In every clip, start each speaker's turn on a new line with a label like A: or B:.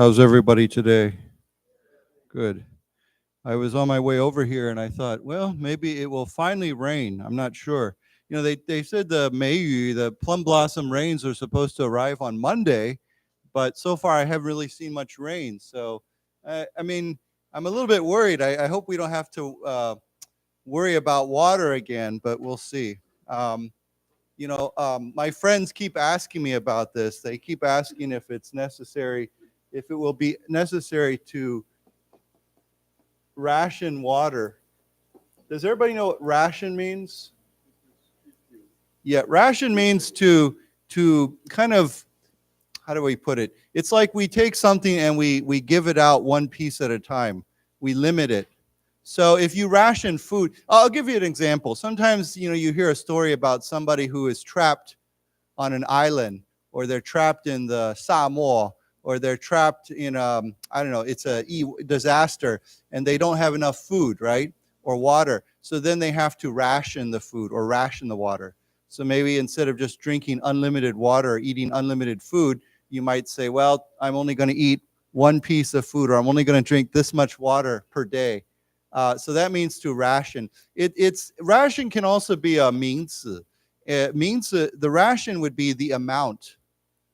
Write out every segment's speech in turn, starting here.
A: How's everybody today? Good. I was on my way over here and I thought, well, maybe it will finally rain. I'm not sure. You know, they said the 梅雨, the plum blossom rains are supposed to arrive on Monday, but so far I haven't really seen much rain. So, I mean, I'm a little bit worried. I hope we don't have to worry about water again, but we'll see. My friends keep asking me about this. They keep asking if it's necessary, if it will be necessary to ration water. Does everybody know what ration means? Yeah, ration means to kind of, how do we put it? It's like we take something and we give it out one piece at a time. We limit it. So if you ration food, I'll give you an example. Sometimes, you hear a story about somebody who is trapped on an island, or they're trapped in the 沙漠, or they're trapped in it's a disaster, and they don't have enough food, right? Or water. So then they have to ration the food or ration the water. So maybe instead of just drinking unlimited water or eating unlimited food, you might say, well, I'm only going to eat one piece of food, or I'm only going to drink this much water per day. So that means to ration. Ration can also be a 名词. It means the ration would be the amount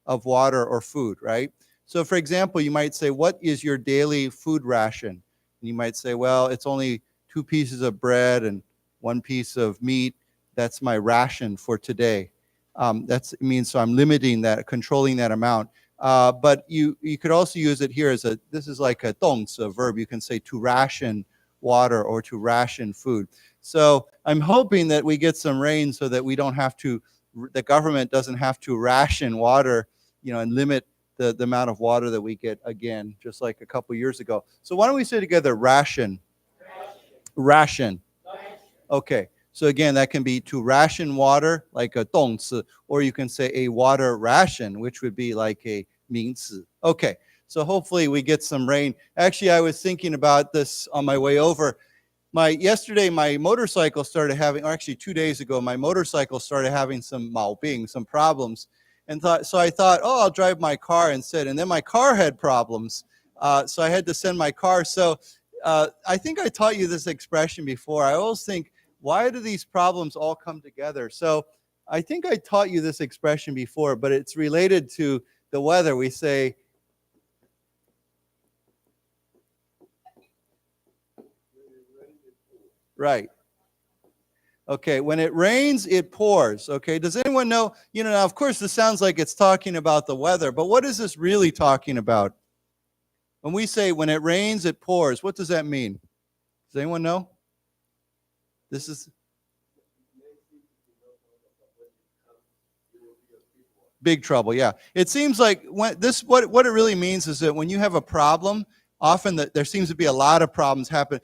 A: of water or food, right? So for example, you might say, what is your daily food ration? And you might say, well, it's only 2 pieces of bread and 1 piece of meat. That's my ration for today. It means so I'm limiting that, controlling that amount. But you could also use it here as this is like a 动词, a verb. You can say to ration water or to ration food. So I'm hoping that we get some rain so that the government doesn't have to ration water, and limit the amount of water that we get again, just like a couple years ago. So why don't we say together, ration? Ration. Okay. So again, that can be to ration water, like a 动词, or you can say a water ration, which would be like a 名词. Okay. So hopefully we get some rain. Actually, I was thinking about this on my way over. Yesterday, my motorcycle started having, or actually 2 days ago, my motorcycle started having some 毛病, some problems. So I thought, I'll drive my car instead. And then my car had problems. So I had to send my car. So I think I taught you this expression before. I always think, why do these problems all come together? So I think I taught you this expression before, but it's related to the weather. We say, right. Okay, when it rains, it pours. Okay, does anyone know? Now, of course, this sounds like it's talking about the weather, but what is this really talking about? When we say when it rains, it pours, what does that mean? Does anyone know? This is big trouble, yeah. It seems like what it really means is that when you have a problem, often there seems to be a lot of problems happen.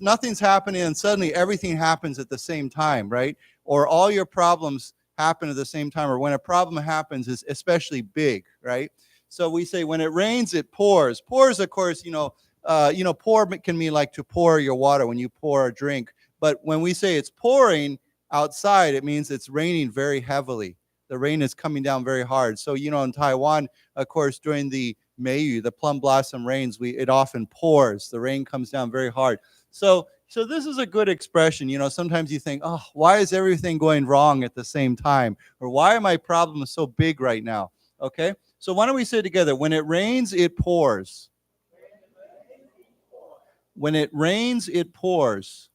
A: Nothing's happening and suddenly everything happens at the same time, right? Or all your problems happen at the same time, or when a problem happens is especially big, right? So we say when it rains, it pours. Pours, of course, pour can mean like to pour your water when you pour a drink. But when we say it's pouring outside, it means it's raining very heavily. The rain is coming down very hard. So, in Taiwan, of course, during the 梅雨, the plum blossom rains, it often pours. The rain comes down very hard. So this is a good expression. Sometimes you think, why is everything going wrong at the same time? Or why are my problems so big right now? Okay, so why don't we say together, when it rains, it pours. When it rains, it pours.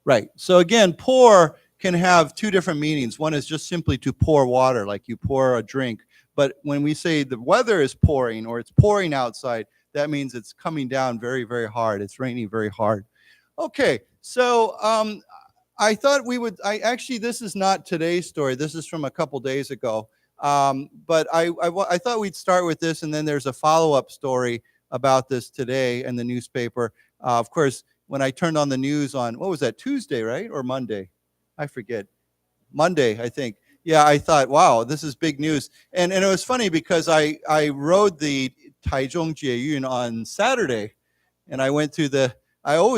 A: Right. So again, pour can have 2 different meanings. One is just simply to pour water, like you pour a drink. But when we say the weather is pouring or it's pouring outside, that means it's coming down very, very hard. It's raining very hard. Okay, so I thought this is not today's story. This is from a couple days ago. But I thought we'd start with this, and then there's a follow-up story about this today in the newspaper. Of course, when I turned on the news on, what was that, Tuesday, right? Or Monday? I forget. Monday, I think. Yeah, I thought, wow, this is big news. And it was funny because I rode the Taichung Jieyun on Saturday, and I always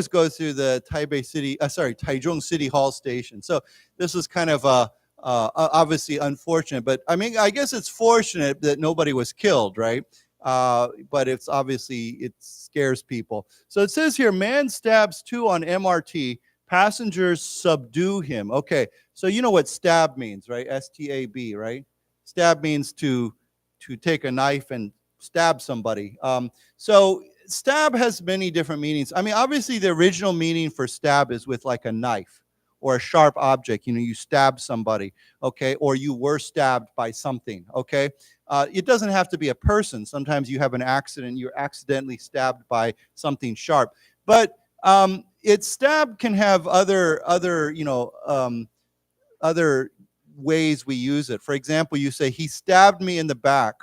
A: go through the Taichung City Hall station. So this is kind of obviously unfortunate, but I mean, I guess it's fortunate that nobody was killed, right? But it's obviously, it scares people. So it says here, man stabs 2 on MRT, passengers subdue him. Okay, so you know what stab means, right? S-T-A-B, right? Stab means to take a knife and stab somebody. So stab has many different meanings. I mean, obviously the original meaning for stab is with like a knife or a sharp object. You know, you stab somebody, okay? Or you were stabbed by something, okay? It doesn't have to be a person. Sometimes you have an accident, you're accidentally stabbed by something sharp. But it's stab can have other ways we use it. For example, you say, he stabbed me in the back.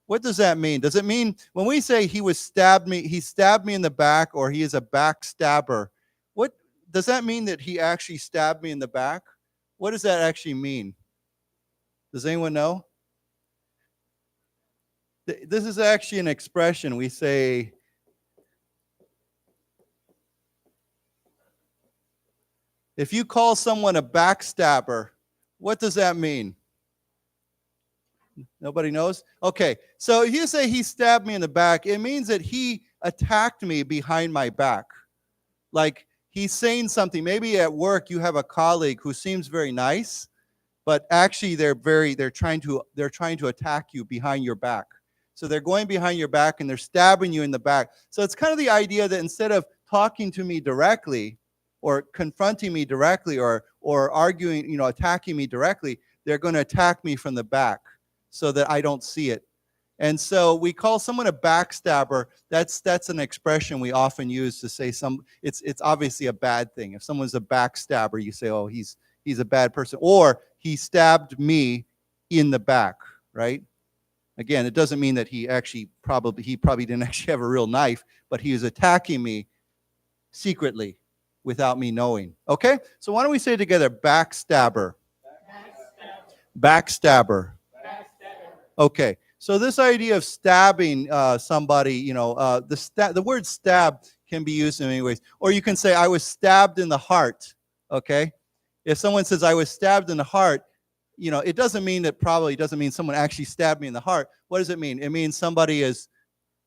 A: What does that mean? Does it mean when we say he stabbed me in the back, or he is a backstabber? What does that mean, that he actually stabbed me in the back? What does that actually mean? Does anyone know? This is actually an expression. We say, if you call someone a backstabber, what does that mean? Nobody knows? Okay, so if you say he stabbed me in the back, it means that he attacked me behind my back. Like he's saying something. Maybe at work you have a colleague who seems very nice, but actually they're trying to attack you behind your back. So they're going behind your back and they're stabbing you in the back. So it's kind of the idea that instead of talking to me directly or confronting me directly or arguing, attacking me directly, they're going to attack me from the back so that I don't see it. And so we call someone a backstabber. That's an expression we often use to say it's obviously a bad thing. If someone's a backstabber, you say, oh, he's a bad person, or he stabbed me in the back, right? Again, it doesn't mean that he probably didn't actually have a real knife, but he was attacking me secretly without me knowing. Okay? So why don't we say together, backstabber. Backstabber. Okay. So this idea of stabbing somebody, the word stab can be used in many ways. Or you can say, I was stabbed in the heart. Okay? If someone says, I was stabbed in the heart, it doesn't mean someone actually stabbed me in the heart. What does it mean? It means somebody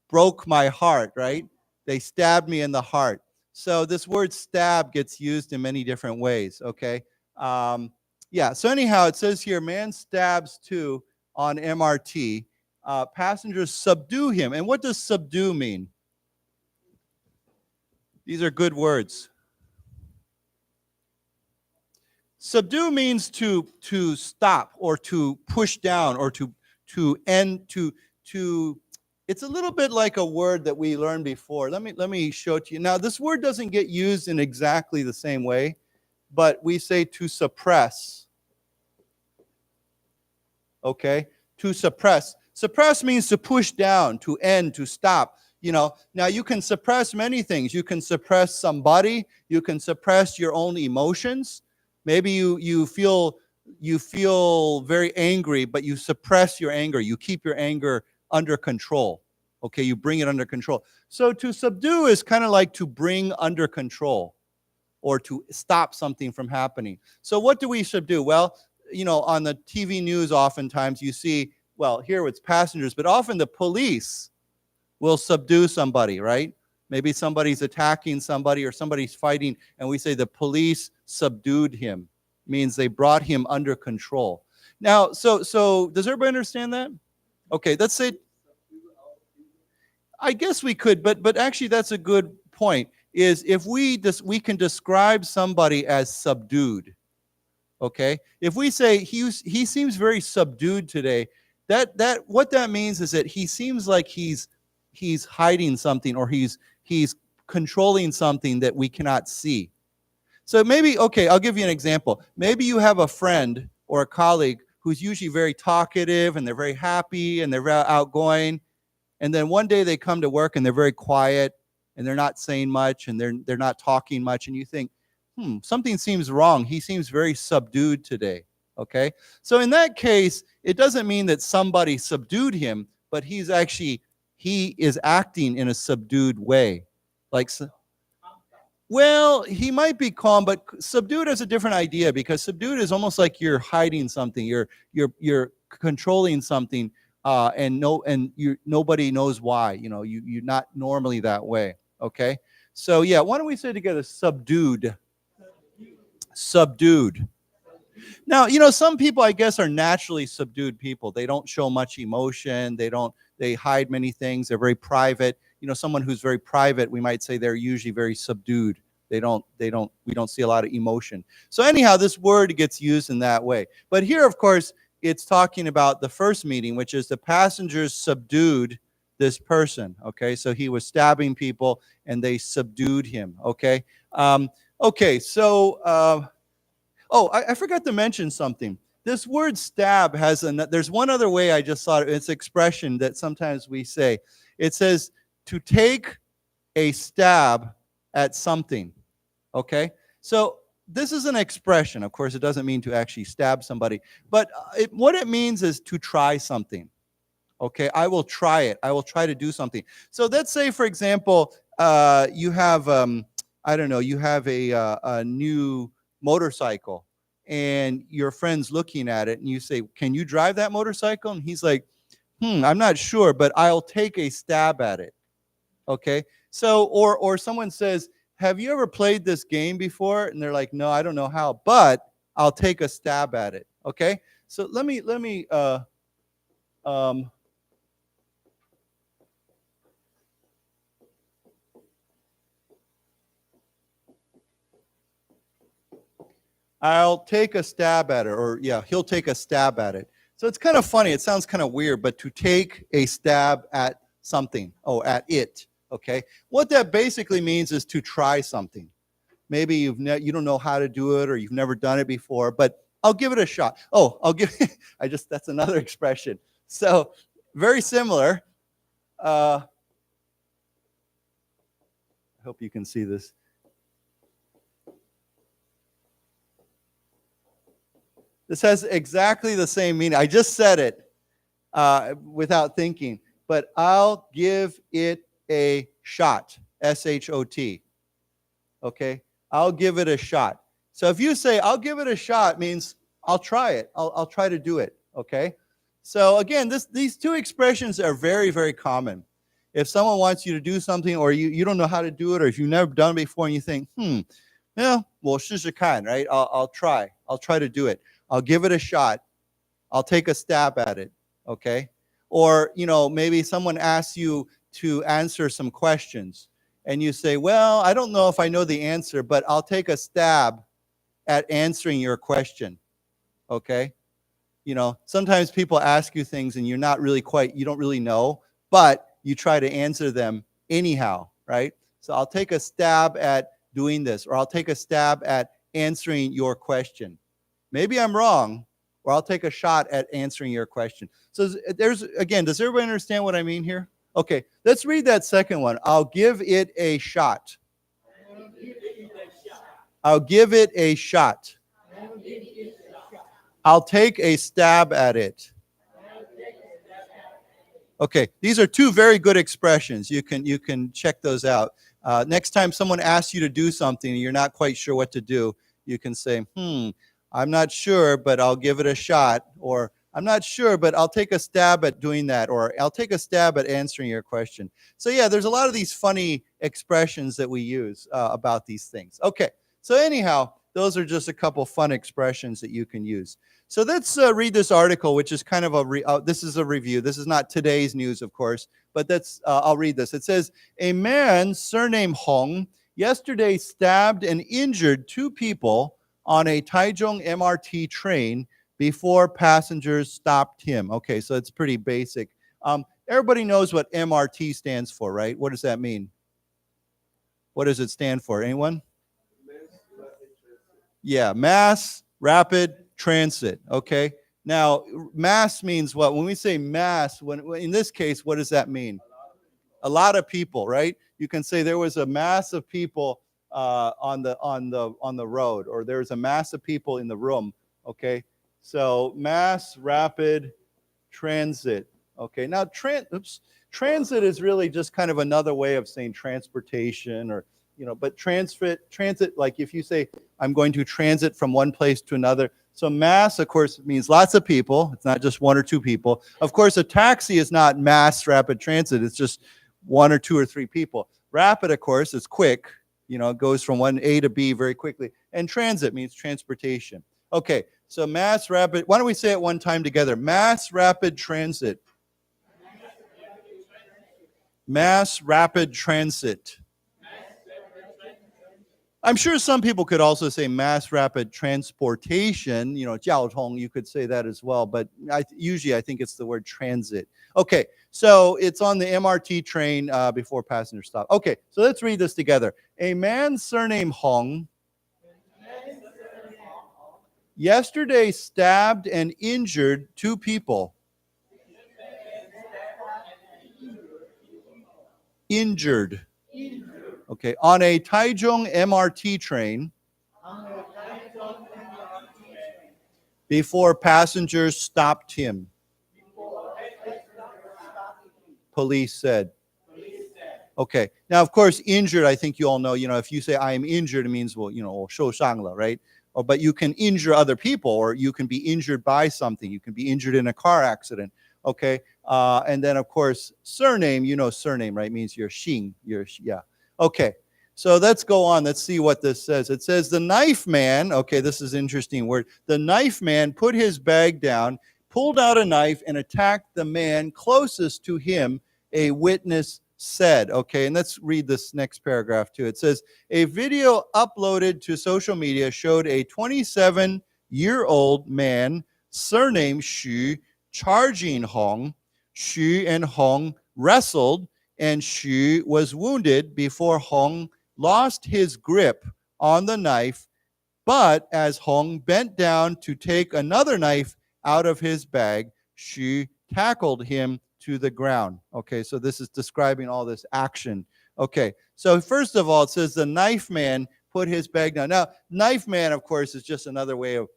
A: broke my heart, right? They stabbed me in the heart. So this word stab gets used in many different ways, okay? So anyhow, it says here, man stabs 2 on MRT. Passengers subdue him. And what does subdue mean? These are good words. Subdue means to stop or to push down or to end, it's a little bit like a word that we learned before. Let me show it to you. Now, this word doesn't get used in exactly the same way, but we say to suppress. Okay? To suppress. Suppress means to push down, to end, to stop. Now you can suppress many things. You can suppress somebody. You can suppress your own emotions. Maybe you feel very angry, but you suppress your anger. You keep your anger under control. Okay, you bring it under control. So to subdue is kind of like to bring under control or to stop something from happening. So what do we subdue? Well, on the TV news oftentimes you see, well, here it's passengers, but often the police will subdue somebody, right? Maybe somebody's attacking somebody or somebody's fighting, and we say the police subdued him. Means they brought him under control. Now, so does everybody understand that? Okay, let's say, I guess we could, but actually that's a good point, is if we can describe somebody as subdued, okay? If we say he seems very subdued today, that what that means is that he seems like he's hiding something, or he's controlling something that we cannot see. So maybe, okay, I'll give you an example. Maybe you have a friend or a colleague who's usually very talkative and they're very happy and they're very outgoing. And then one day they come to work and they're very quiet and they're not saying much and they're not talking much. And you think, something seems wrong. He seems very subdued today. Okay? So in that case, it doesn't mean that somebody subdued him, but he is acting in a subdued way. Like, Well, he might be calm, but subdued has a different idea, because subdued is almost like you're hiding something, you're controlling something, and nobody knows why. You're not normally that way. Okay, so yeah, why don't we say together, subdued, subdued. Now, some people, I guess, are naturally subdued people. They don't show much emotion. They hide many things. They're very private. Someone who's very private, we might say they're usually very subdued. We don't see a lot of emotion. So anyhow, this word gets used in that way. But here, of course, it's talking about the first meeting, which is the passengers subdued this person. Okay, so he was stabbing people and they subdued him. Okay, so I forgot to mention something. This word stab there's one other way I just thought it's expression that sometimes we say. It says to take a stab at something. Okay, so this is an expression. Of course, it doesn't mean to actually stab somebody, but what it means is to try something. Okay, I will try it. I will try to do something. So let's say, for example, you have you have a new motorcycle, and your friend's looking at it, and you say, "Can you drive that motorcycle?" And he's like, "I'm not sure, but I'll take a stab at it." Okay, so or someone says, "Have you ever played this game before?" And they're like, "No, I don't know how, but I'll take a stab at it." Okay, so let me I'll take a stab at it, or yeah, he'll take a stab at it. So it's kind of funny. It sounds kind of weird, but to take a stab at something, at it. Okay, what that basically means is to try something. Maybe you don't know how to do it, or you've never done it before, but I'll give it a shot. That's another expression. So very similar. I hope you can see this. This has exactly the same meaning. I just said it without thinking, but I'll give it a shot, S-H-O-T. Okay, I'll give it a shot. So if you say I'll give it a shot, means I'll try it. I'll try to do it. Okay, so again, these two expressions are very, very common. If someone wants you to do something, or you don't know how to do it, or if you've never done it before and you think, well, 试试看, right? I'll try. I'll try to do it. I'll give it a shot. I'll take a stab at it. Okay, or maybe someone asks you to answer some questions, and you say, well, I don't know if I know the answer, but I'll take a stab at answering your question. Okay, sometimes people ask you things and you don't really know, but you try to answer them anyhow, right? So I'll take a stab at doing this, or I'll take a stab at answering your question. Maybe I'm wrong, or I'll take a shot at answering your question. So does everybody understand what I mean here? Okay, let's read that second one. I'll give it a shot. I'll give it a shot. I'll take a stab at it. Okay, these are two very good expressions. You can check those out. Next time someone asks you to do something and you're not quite sure what to do, you can say, I'm not sure, but I'll give it a shot. Or I'm not sure, but I'll take a stab at doing that. Or I'll take a stab at answering your question. So yeah, there's a lot of these funny expressions that we use about these things. Okay, so anyhow, those are just a couple fun expressions that you can use. So let's read this article, which is kind of this is a review. This is not today's news, of course, but I'll read this. It says, a man surnamed Hong yesterday stabbed and injured two people on a Taichung MRT train before passengers stopped him. Okay, so it's pretty basic. Everybody knows what MRT stands for, right? What does that mean? What does it stand for? Anyone? Yeah, mass rapid transit. Okay. Now, mass means what? When we say mass, in this case, what does that mean? A lot of people, right? You can say there was a mass of people on the road, or there's a mass of people in the room. Okay, so mass rapid transit. Okay, now transit is really just kind of another way of saying transportation, or but transit, like if you say, I'm going to transit from one place to another. So mass, of course, means lots of people. It's not just one or two people. Of course, a taxi is not mass rapid transit. It's just one or two or three people. Rapid, of course, is quick. It goes from one A to B very quickly. And transit means transportation. Okay, so mass rapid, why don't we say it one time together? Mass rapid transit. Mass rapid transit. I'm sure some people could also say mass rapid transportation, 交通, you could say that as well, but usually I think it's the word transit. Okay, so it's on the MRT train before passengers stop. Okay, so let's read this together. A man surnamed Hong yesterday stabbed and injured two people. Injured. Okay, on a Taichung MRT train before passengers stopped him. Police said. Okay, now of course injured, I think you all know, if you say I am injured, it means, well, 受伤了, right? But you can injure other people, or you can be injured by something. You can be injured in a car accident. Okay, and then of course surname, surname, right? Means your xing, yeah. Okay, so let's go on. Let's see what this says. It says the knife man, okay, this is an interesting word. The knife man put his bag down, pulled out a knife, and attacked the man closest to him, a witness said. Okay, and let's read this next paragraph too. It says, a video uploaded to social media showed a 27-year-old man, surnamed Xu, charging Hong. Xu and Hong wrestled, and Xu was wounded before Hong lost his grip on the knife. But as Hong bent down to take another knife out of his bag, Xu tackled him to the ground. Okay, so this is describing all this action. Okay, so first of all, it says the knife man put his bag down. Now, knife man, of course, is just another way of,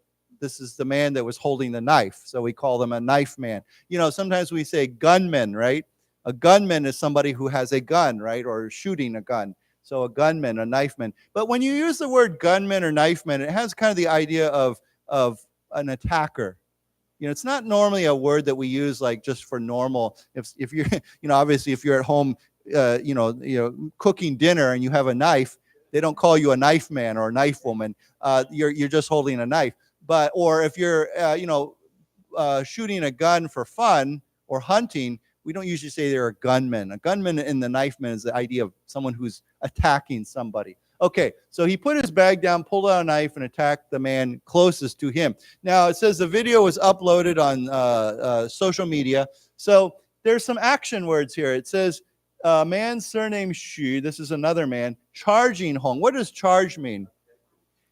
A: this is the man that was holding the knife. So we call them a knife man. Sometimes we say gunman, right? A gunman is somebody who has a gun, right? Or shooting a gun. So a gunman, a knifeman. But when you use the word gunman or knifeman, it has kind of the idea of an attacker. It's not normally a word that we use like just for normal. If you're, obviously if you're at home, cooking dinner and you have a knife, they don't call you a knife man or a knife woman. You're just holding a knife. But, or if you're, shooting a gun for fun or hunting, we don't usually say they're a gunman. A gunman and the knifeman is the idea of someone who's attacking somebody. Okay, so he put his bag down, pulled out a knife, and attacked the man closest to him. Now, it says the video was uploaded on social media. So there's some action words here. It says, man surnamed Xu, this is another man, charging Hong. What does charge mean?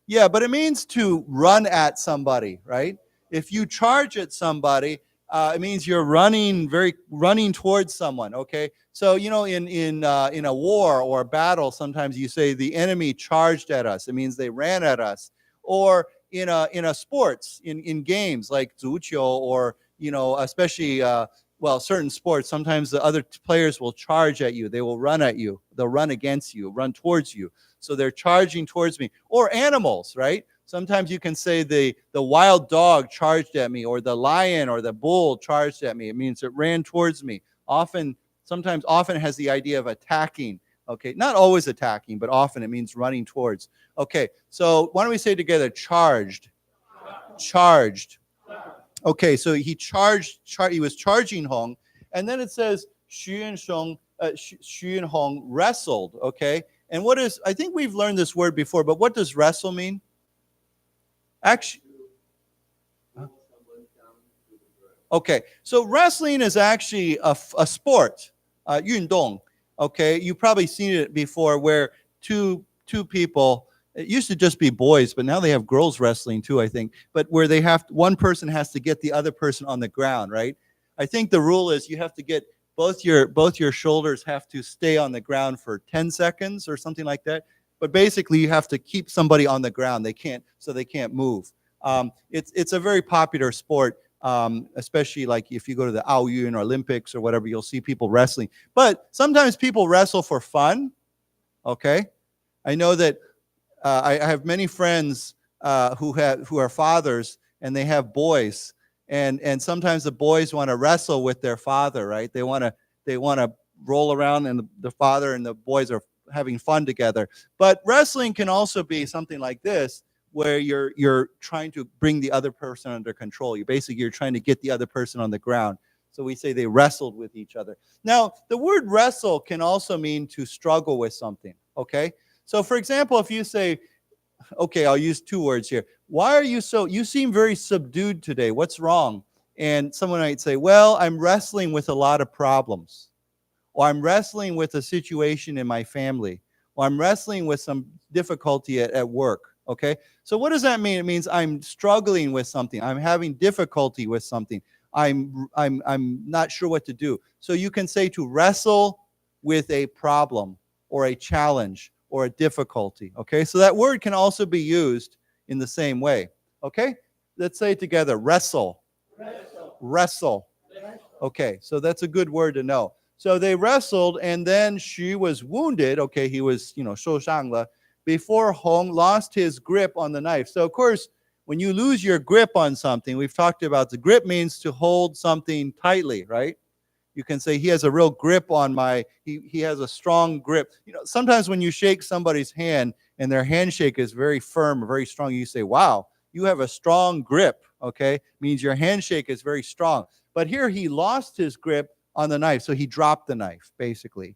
A: Yeah, but it means to run at somebody, right? If you charge at somebody, it means you're running towards someone. Okay, so in a war or a battle, sometimes you say the enemy charged at us. It means they ran at us. Or in a sports, in games like 足球, or especially certain sports, sometimes the other players will charge at you. They will run at you. They'll run against you, run towards you. So they're charging towards me. Or animals, right? Sometimes you can say the wild dog charged at me, or the lion or the bull charged at me. It means it ran towards me. Often has the idea of attacking. Okay, not always attacking, but often it means running towards. Okay, so why don't we say together, charged. Charged. Okay, so he was charging Hong, and then it says Xu and Hong wrestled. Okay, and I think we've learned this word before, but what does wrestle mean? Actually, okay, so wrestling is actually a sport, 运动. Okay, you've probably seen it before, where two people. It used to just be boys, but now they have girls wrestling too, I think. But where one person has to get the other person on the ground, right? I think the rule is you have to get both your shoulders have to stay on the ground for 10 seconds or something like that. But basically, you have to keep somebody on the ground. They can't move. It's a very popular sport, especially like if you go to the 奥运 or Olympics or whatever, you'll see people wrestling. But sometimes people wrestle for fun, okay? I know that I have many friends who are fathers, and they have boys, and sometimes the boys want to wrestle with their father, right? They want to roll around, and the father and the boys are having fun together. But wrestling can also be something like this, where you're trying to bring the other person under control. You're trying to get the other person on the ground. So we say they wrestled with each other. Now, the word wrestle can also mean to struggle with something, okay? So for example, if you say, okay, I'll use two words here. Why are you you seem very subdued today. What's wrong? And someone might say, well, I'm wrestling with a lot of problems. Or I'm wrestling with a situation in my family. Or I'm wrestling with some difficulty at work, okay? So what does that mean? It means I'm struggling with something. I'm having difficulty with something. I'm not sure what to do. So you can say to wrestle with a problem or a challenge or a difficulty, okay? So that word can also be used in the same way, okay? Let's say it together, wrestle. Wrestle. Wrestle. Okay, so that's a good word to know. So they wrestled, and then she was wounded. Okay, he was, 受伤了, before Hong lost his grip on the knife. So, of course, when you lose your grip on something, we've talked about the grip means to hold something tightly, right? You can say he has a real grip on he has a strong grip. Sometimes when you shake somebody's hand and their handshake is very firm or very strong, you say, wow, you have a strong grip, okay? Means your handshake is very strong. But here he lost his grip on the knife, so he dropped the knife, basically.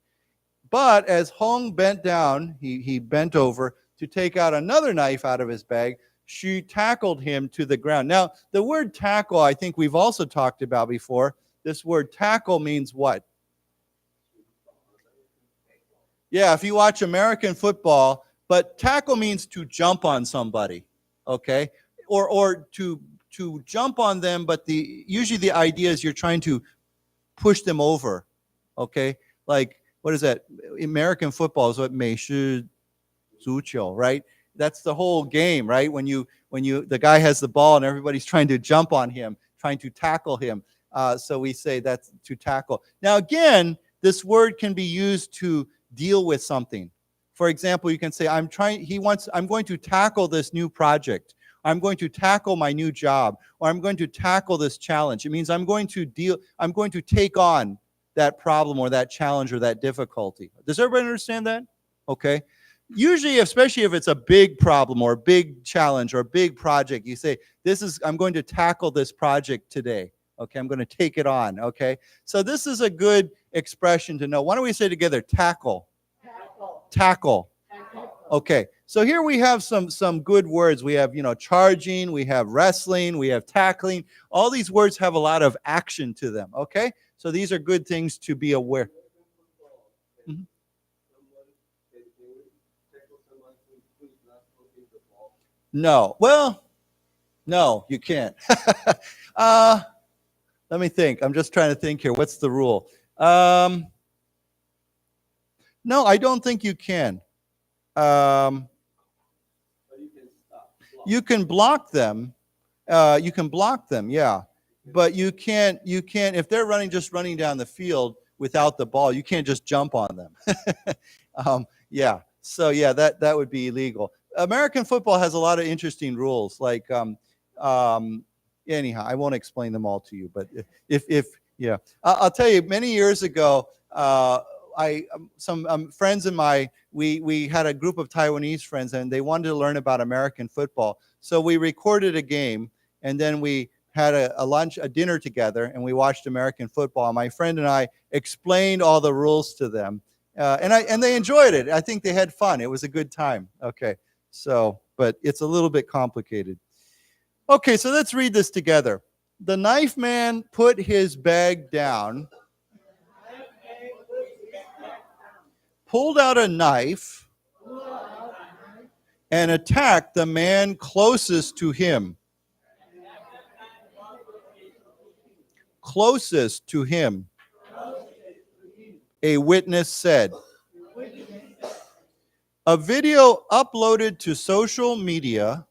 A: But as Hong bent down, he bent over to take out another knife out of his bag. She tackled him to the ground. Now, the word tackle, I think we've also talked about before. This word tackle means what? Yeah, if you watch American football, but tackle means to jump on somebody, okay? Or to jump on them, but usually the idea is you're trying to push them over, okay? Like, what is that? American football is what 美式足球, right? That's the whole game, right? When the guy has the ball and everybody's trying to jump on him, trying to tackle him. So we say that's to tackle. Now again, this word can be used to deal with something. For example, you can say, I'm going to tackle this new project. I'm going to tackle my new job, or I'm going to tackle this challenge. It means I'm going to take on that problem or that challenge or that difficulty. Does everybody understand that? Okay. Usually, especially if it's a big problem or a big challenge or a big project, you say, I'm going to tackle this project today. Okay, I'm going to take it on. Okay. So this is a good expression to know. Why don't we say together, tackle? Tackle. Okay, so here we have some good words. We have, charging, we have wrestling, we have tackling. All these words have a lot of action to them, okay? So these are good things to be aware. Mm-hmm. No. Well, no, you can't. Let me think. I'm just trying to think here. What's the rule? No, I don't think you can. You can block them. Yeah. But you can't, if they're running down the field without the ball, you can't just jump on them. Yeah. So yeah, that would be illegal. American football has a lot of interesting rules. Like, anyhow, I won't explain them all to you, but yeah, I'll tell you, many years ago, some friends of mine, we had a group of Taiwanese friends, and they wanted to learn about American football. So we recorded a game, and then we had a dinner together, and we watched American football. My friend and I explained all the rules to them, and they enjoyed it. I think they had fun. It was a good time. Okay, so, but it's a little bit complicated. Okay, so let's read this together. The knife man put his bag down, pulled out a knife, and attacked the man closest to him. Closest to him, a witness said. A video uploaded to social media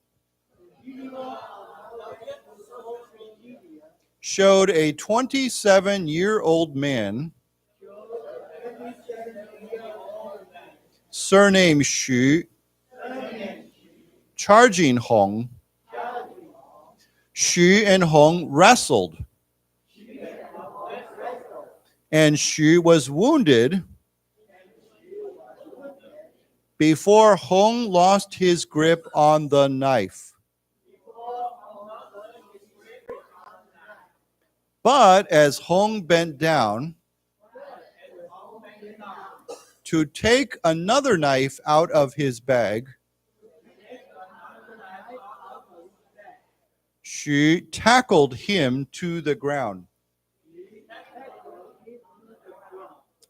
A: showed a 27-year-old man surname Xu, charging Hong. Xu and Hong wrestled, and Xu was wounded before Hong lost his grip on the knife. But as Hong bent down to take another knife out of his bag, Xu tackled him to the ground.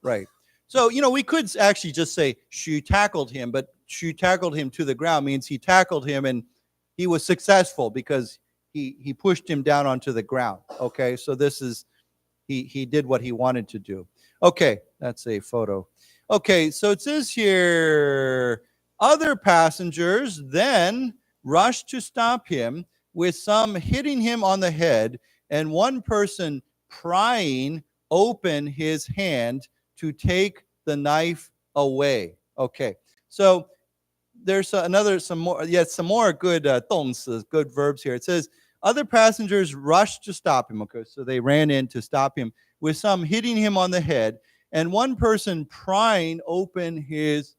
A: Right. So, we could actually just say Xu tackled him, but Xu tackled him to the ground means he tackled him and he was successful because he pushed him down onto the ground. Okay, so this is, he did what he wanted to do. Okay, that's a photo. Okay, so it says here, other passengers then rushed to stop him, with some hitting him on the head and one person prying open his hand to take the knife away. Okay, so there's some more good 动词, good verbs here. It says, other passengers rushed to stop him. Okay, so they ran in to stop him, with some hitting him on the head and one person prying open his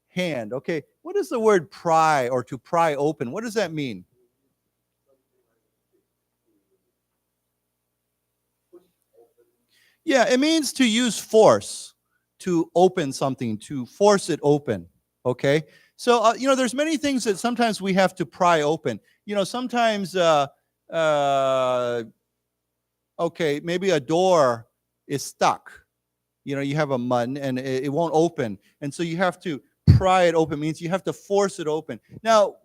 A: hand. Okay, what is the word pry or to pry open? What does that mean? Yeah, it means to use force to open something, to force it open. Okay, so there's many things that sometimes we have to pry open. Sometimes okay, maybe a door is stuck. You have a mun and it won't open, and so you have to pry it open. Means you have to force it open. Now,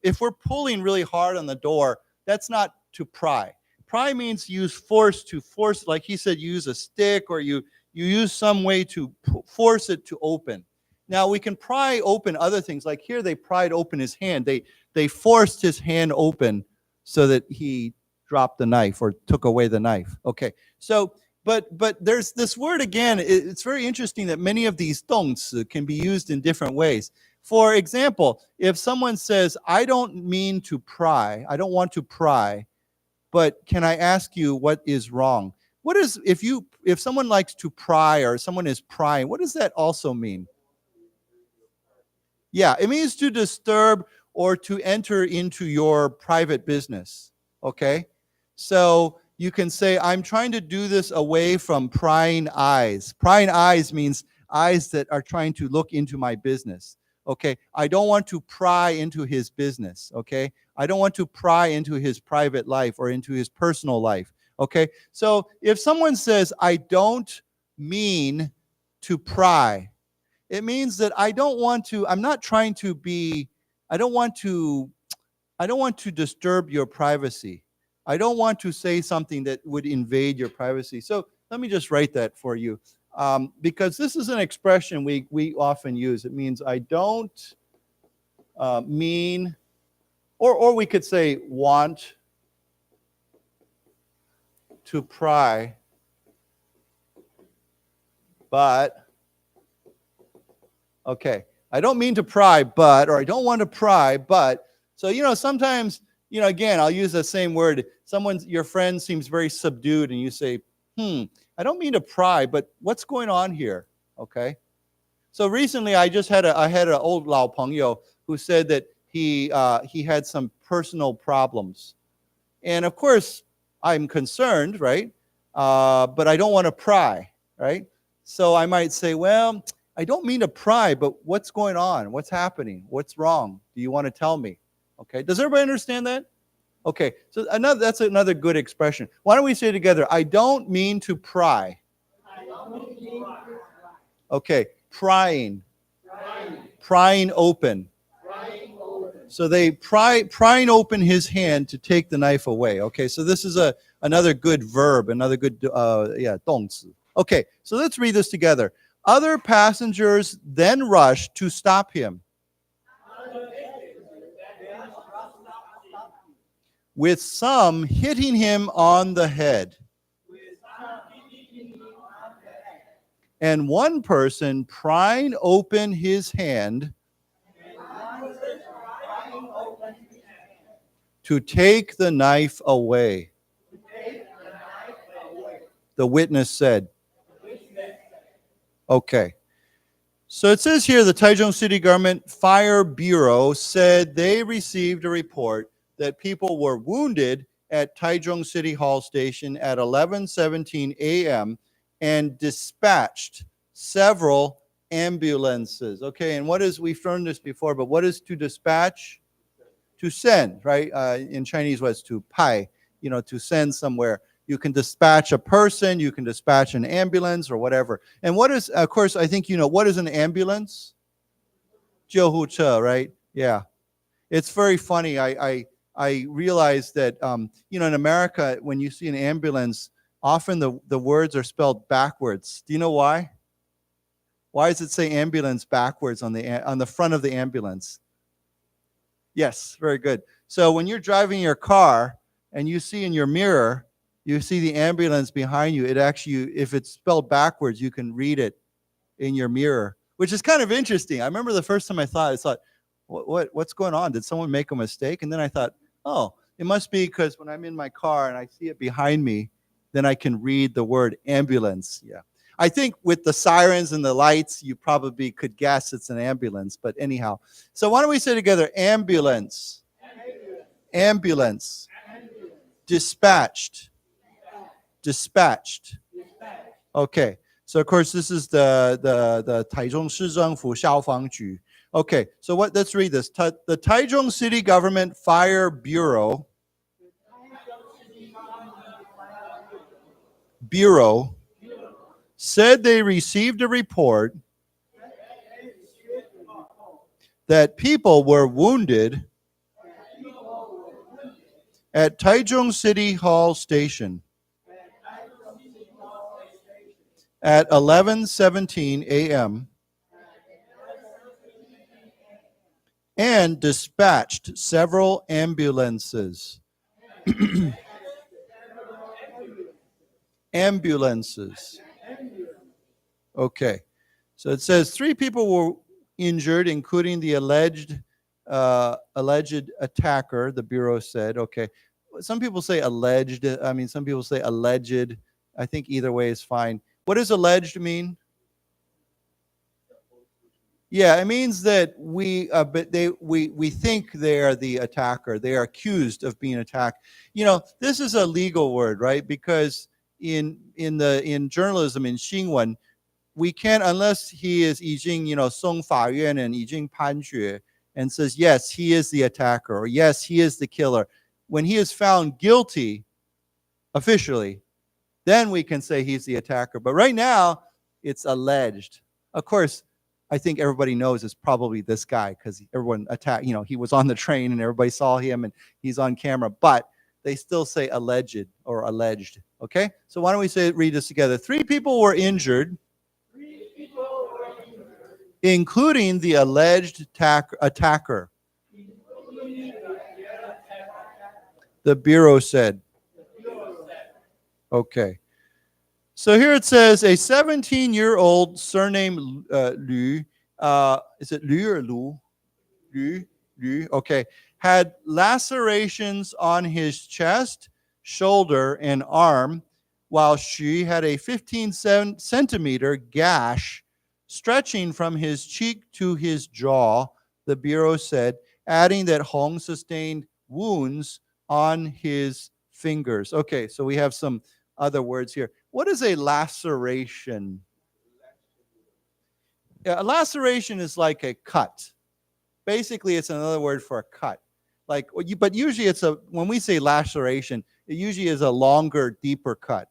A: if we're pulling really hard on the door, that's not to pry. Pry means use force to force, like he said, use a stick or you use some way to force it to open. Now, we can pry open other things. Like here, they pried open his hand. They forced his hand open so that he dropped the knife or took away the knife. Okay, so, but there's this word again. It's very interesting that many of these 动词 can be used in different ways. For example, if someone says, I don't mean to pry, I don't want to pry, but can I ask you what is wrong? What is, if someone likes to pry or someone is prying, what does that also mean? Yeah, it means to disturb or to enter into your private business. Okay, so you can say, I'm trying to do this away from prying eyes. Prying eyes means eyes that are trying to look into my business. Okay, I don't want to pry into his business. Okay, I don't want to pry into his private life or into his personal life. Okay, so if someone says, I don't mean to pry, it means that I don't want to disturb your privacy. I don't want to say something that would invade your privacy. So let me just write that for you. Because this is an expression we often use. It means I don't mean, or we could say want to pry, but, okay, I don't mean to pry, but, or I don't want to pry, but, so, sometimes, again, I'll use the same word. Your friend seems very subdued and you say, I don't mean to pry, but what's going on here? Okay. So recently I had an old 老朋友 who said that he had some personal problems. And of course, I'm concerned, right? But I don't want to pry, right? So I might say, well, I don't mean to pry, but what's going on? What's happening? What's wrong? Do you want to tell me? Okay. Does everybody understand that? Okay, so that's another good expression. Why don't we say together, I don't mean to pry. Okay, prying open. So they prying open his hand to take the knife away. Okay, so this is another good verb, another good 动词. Okay, so let's read this together. Other passengers then rushed to stop him, with some hitting him on the head and one person prying open his hand to take the knife away. The witness said. Okay. So it says here the Taichung City Government Fire Bureau said they received a report that people were wounded at Taichung City Hall Station at 11:17 a.m. and dispatched several ambulances. Okay, and what is, we've learned this before, but what is to dispatch? To send, right? In Chinese, what's to pai, to send somewhere. You can dispatch a person, you can dispatch an ambulance or whatever. And what is, of course, I think what is an ambulance? 救护车, right? Yeah. It's very funny. I realized that, in America, when you see an ambulance, often the words are spelled backwards. Do you know why? Why does it say ambulance backwards on the front of the ambulance? Yes, very good. So when you're driving your car and you see in your mirror, you see the ambulance behind you, it actually, if it's spelled backwards, you can read it in your mirror, which is kind of interesting. I remember the first time I thought, what's going on? Did someone make a mistake? And then I thought, oh, it must be because when I'm in my car and I see it behind me, then I can read the word ambulance. Yeah. I think with the sirens and the lights, you probably could guess it's an ambulance, but anyhow. So why don't we say together, ambulance, ambulance, dispatched, dispatched. Okay, so of course this is the Taichung Shizhengfu Xiaofangju. Okay, so let's read this. The Taichung City Government Fire Bureau said they received a report that people were wounded at Taichung City Hall Station at 11:17 a.m. and dispatched several ambulances. Ambulances. Okay. So it says 3 people were injured, including the alleged attacker, the Bureau said. Okay. Some people say alleged. I mean, some people say alleged. I think either way is fine. What does alleged mean? Yeah, it means that we think they are the attacker. They are accused of being attacked. This is a legal word, right? Because in journalism, in 新闻, we can't, unless he is 已经送法院 and 已经判决 and says yes, he is the attacker, or yes, he is the killer. When he is found guilty officially, then we can say he's the attacker. But right now, it's alleged. Of course, I think everybody knows it's probably this guy because everyone attacked, he was on the train and everybody saw him and he's on camera, but they still say alleged or alleged. Okay? So why don't we read this together? 3 people were injured, including the alleged attacker. The Bureau said. Okay. So here it says a 17-year-old surnamed Lu, is it Lu or Lu? Lu, okay, had lacerations on his chest, shoulder, and arm, while Xu had a 15-centimeter gash stretching from his cheek to his jaw, the Bureau said, adding that Hong sustained wounds on his fingers. Okay, so we have some other words here. What is a laceration? A laceration is like a cut. Basically, it's another word for a cut. But usually when we say laceration, it usually is a longer, deeper cut.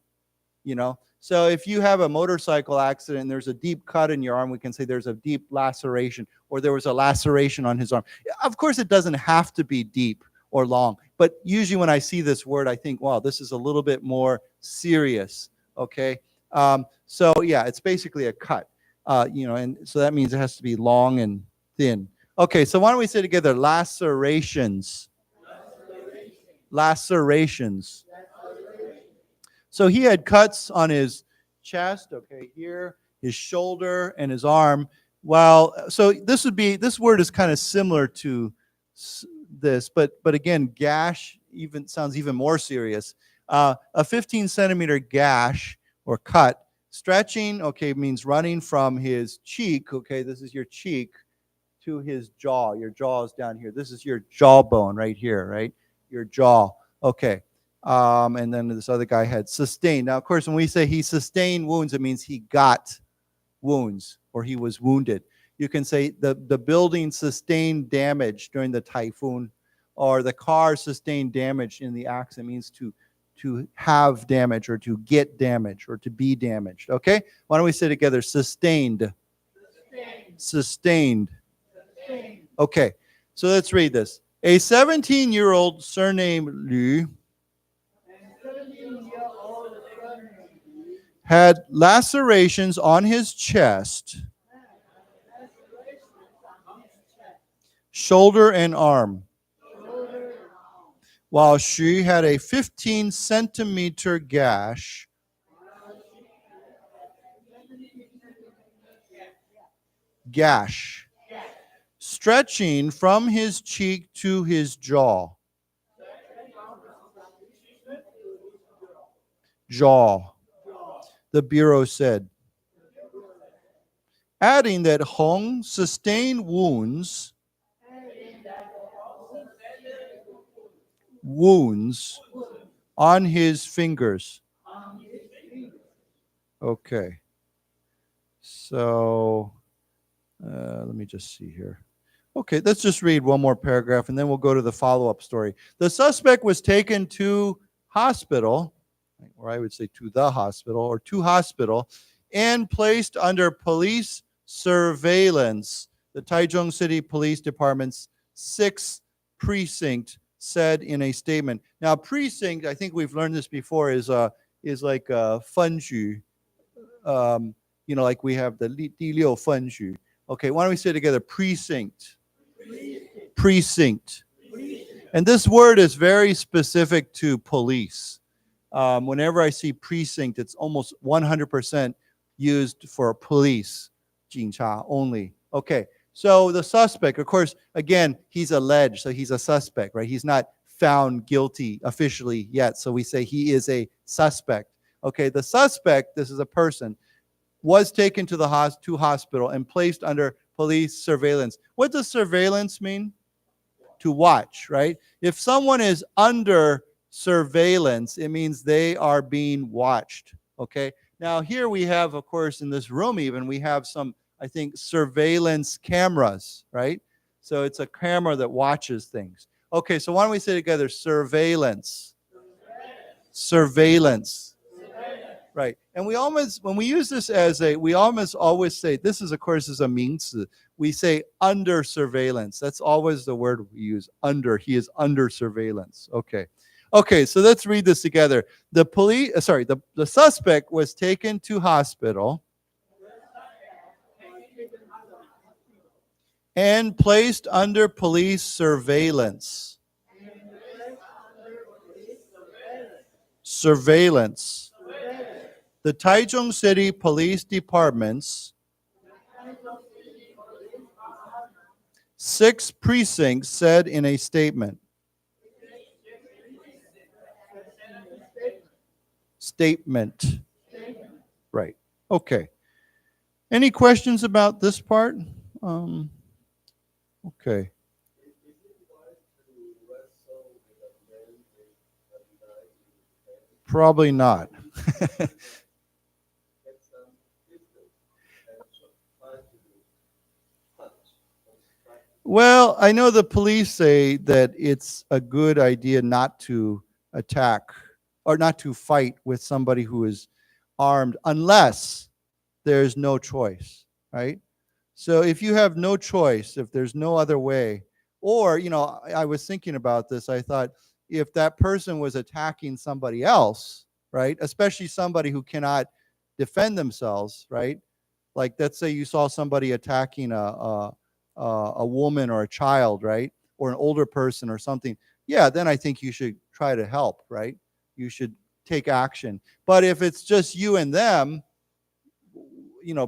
A: So if you have a motorcycle accident and there's a deep cut in your arm, we can say there's a deep laceration, or there was a laceration on his arm. Of course, it doesn't have to be deep or long, but usually when I see this word, I think, wow, this is a little bit more serious. Okay. So yeah, it's basically a cut, and so that means it has to be long and thin. Okay. So why don't we say together, lacerations. So he had cuts on his chest, okay, here, his shoulder and his arm. Well, so this word is kind of similar to this, but again, gash sounds even more serious. A 15 centimeter gash or cut, stretching, okay, means running from his cheek, okay, this is your cheek, to his jaw. Your jaw is down here. This is your jawbone right here, right? Your jaw. Okay. And then this other guy had sustained. Now, of course, when we say he sustained wounds, it means he got wounds or he was wounded. You can say the building sustained damage during the typhoon, or the car sustained damage in the accident. It means to have damage or to get damage or to be damaged. Okay? Why don't we say together, sustained. Sustained. Okay, so let's read this. A 17-year-old surnamed Liu had lacerations on his chest, shoulder, and arm, while she had a 15-centimeter gash stretching from his cheek to his jaw. The Bureau said, adding that Hong sustained wounds on his fingers. Okay. So, let me just see here. Okay, let's just read one more paragraph and then we'll go to the follow-up story. The suspect was taken to hospital, or I would say to the hospital, or to hospital, and placed under police surveillance. The Taichung City Police Department's 6th precinct said in a statement. Now, precinct, I think we've learned this before, is like a 分局. Like we have the 第六分局. Okay, why don't we say together, precinct. Precinct. And this word is very specific to police. Whenever I see precinct, it's almost 100% used for police, 警察 only. Okay, so the suspect, of course, again, he's alleged, so he's a suspect, right? He's not found guilty officially yet, so we say he is a suspect. Okay, the suspect, this is a person, was taken to the hospital and placed under police surveillance. What does surveillance mean? To watch, right? If someone is under surveillance, it means they are being watched, okay? Now here we have, of course, in this room even, we have some, I think, surveillance cameras, right? So it's a camera that watches things. Okay, so why don't we say together, surveillance. Surveillance. Right. And we almost, when we use this we almost always say, this is, of course, is a 名词. We say under surveillance. That's always the word we use, under. He is under surveillance. Okay. Okay, so let's read this together. The suspect was taken to hospital and placed under police surveillance. Surveillance. The Taichung City Police Department's 6th precinct said in a statement. Statement. Right. Okay. Any questions about this part? Okay. Probably not. Well, I know the police say that it's a good idea not to attack or not to fight with somebody who is armed unless there's no choice, right? So if you have no choice, if there's no other way, or, I was thinking about this, I thought if that person was attacking somebody else, right, especially somebody who cannot defend themselves, right? Like, let's say you saw somebody attacking a woman or a child, right? Or an older person or something. Yeah, then I think you should try to help, right? You should take action. But if it's just you and them,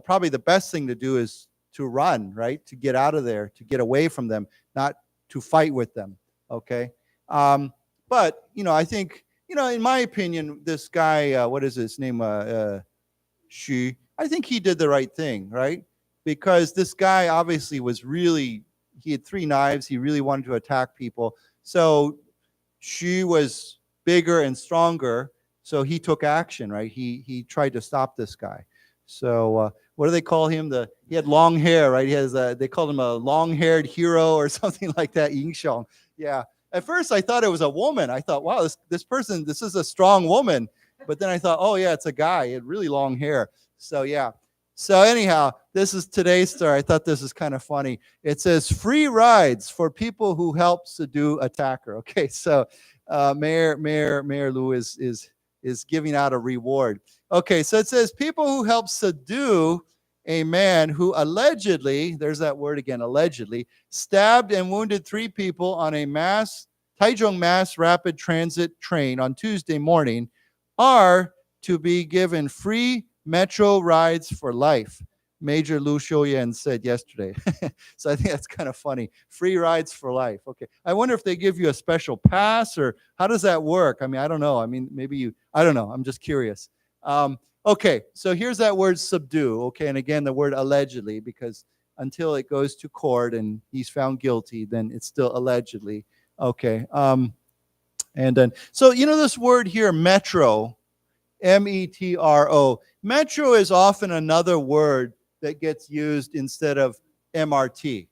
A: probably the best thing to do is to run, right? To get out of there, to get away from them, not to fight with them, okay? But, I think, in my opinion, this guy, what is his name? Xu, I think he did the right thing, right? Because this guy obviously he had 3 knives. He really wanted to attack people. So Xu was bigger and stronger. So he took action, right? He tried to stop this guy. So what do they call him? He had long hair, right? They called him a long-haired hero or something like that. Yingxiong. Yeah. At first, I thought it was a woman. I thought, wow, this person, this is a strong woman. But then I thought, oh yeah, it's a guy. He had really long hair. So yeah. So anyhow, this is today's story. I thought this is kind of funny. It says free rides for people who help subdue attacker. Okay, so Mayor Lu is giving out a reward. Okay, so it says people who help subdue a man who allegedly, there's that word again, allegedly, stabbed and wounded 3 people on a Taichung mass rapid transit train on Tuesday morning are to be given free metro rides for life, Major Lu Xiuyan said yesterday. So I think that's kind of funny. Free rides for life. Okay. I wonder if they give you a special pass, or how does that work? I mean, I don't know. I mean, maybe I don't know. I'm just curious. Okay. So here's that word subdue. Okay. And again, the word allegedly, because until it goes to court and he's found guilty, then it's still allegedly. Okay. And then, so, this word here, metro, metro. Metro is often another word that gets used instead of MRT.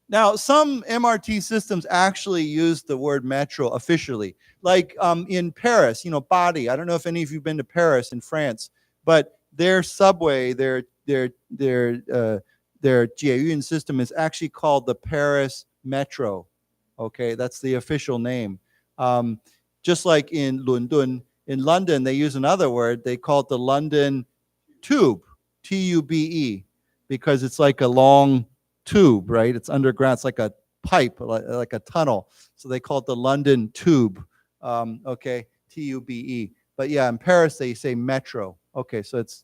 A: Now, some MRT systems actually use the word metro officially. Like in Paris, Body. I don't know if any of you have been to Paris in France, but their subway, their Jieyun system is actually called the Paris Metro. Okay, that's the official name. Just like in London, they use another word. They call it the London Tube, Tube, because it's like a long tube, right? It's underground. It's like a pipe, like a tunnel. So they call it the London Tube, okay, Tube. But yeah, in Paris, they say metro. Okay, so it's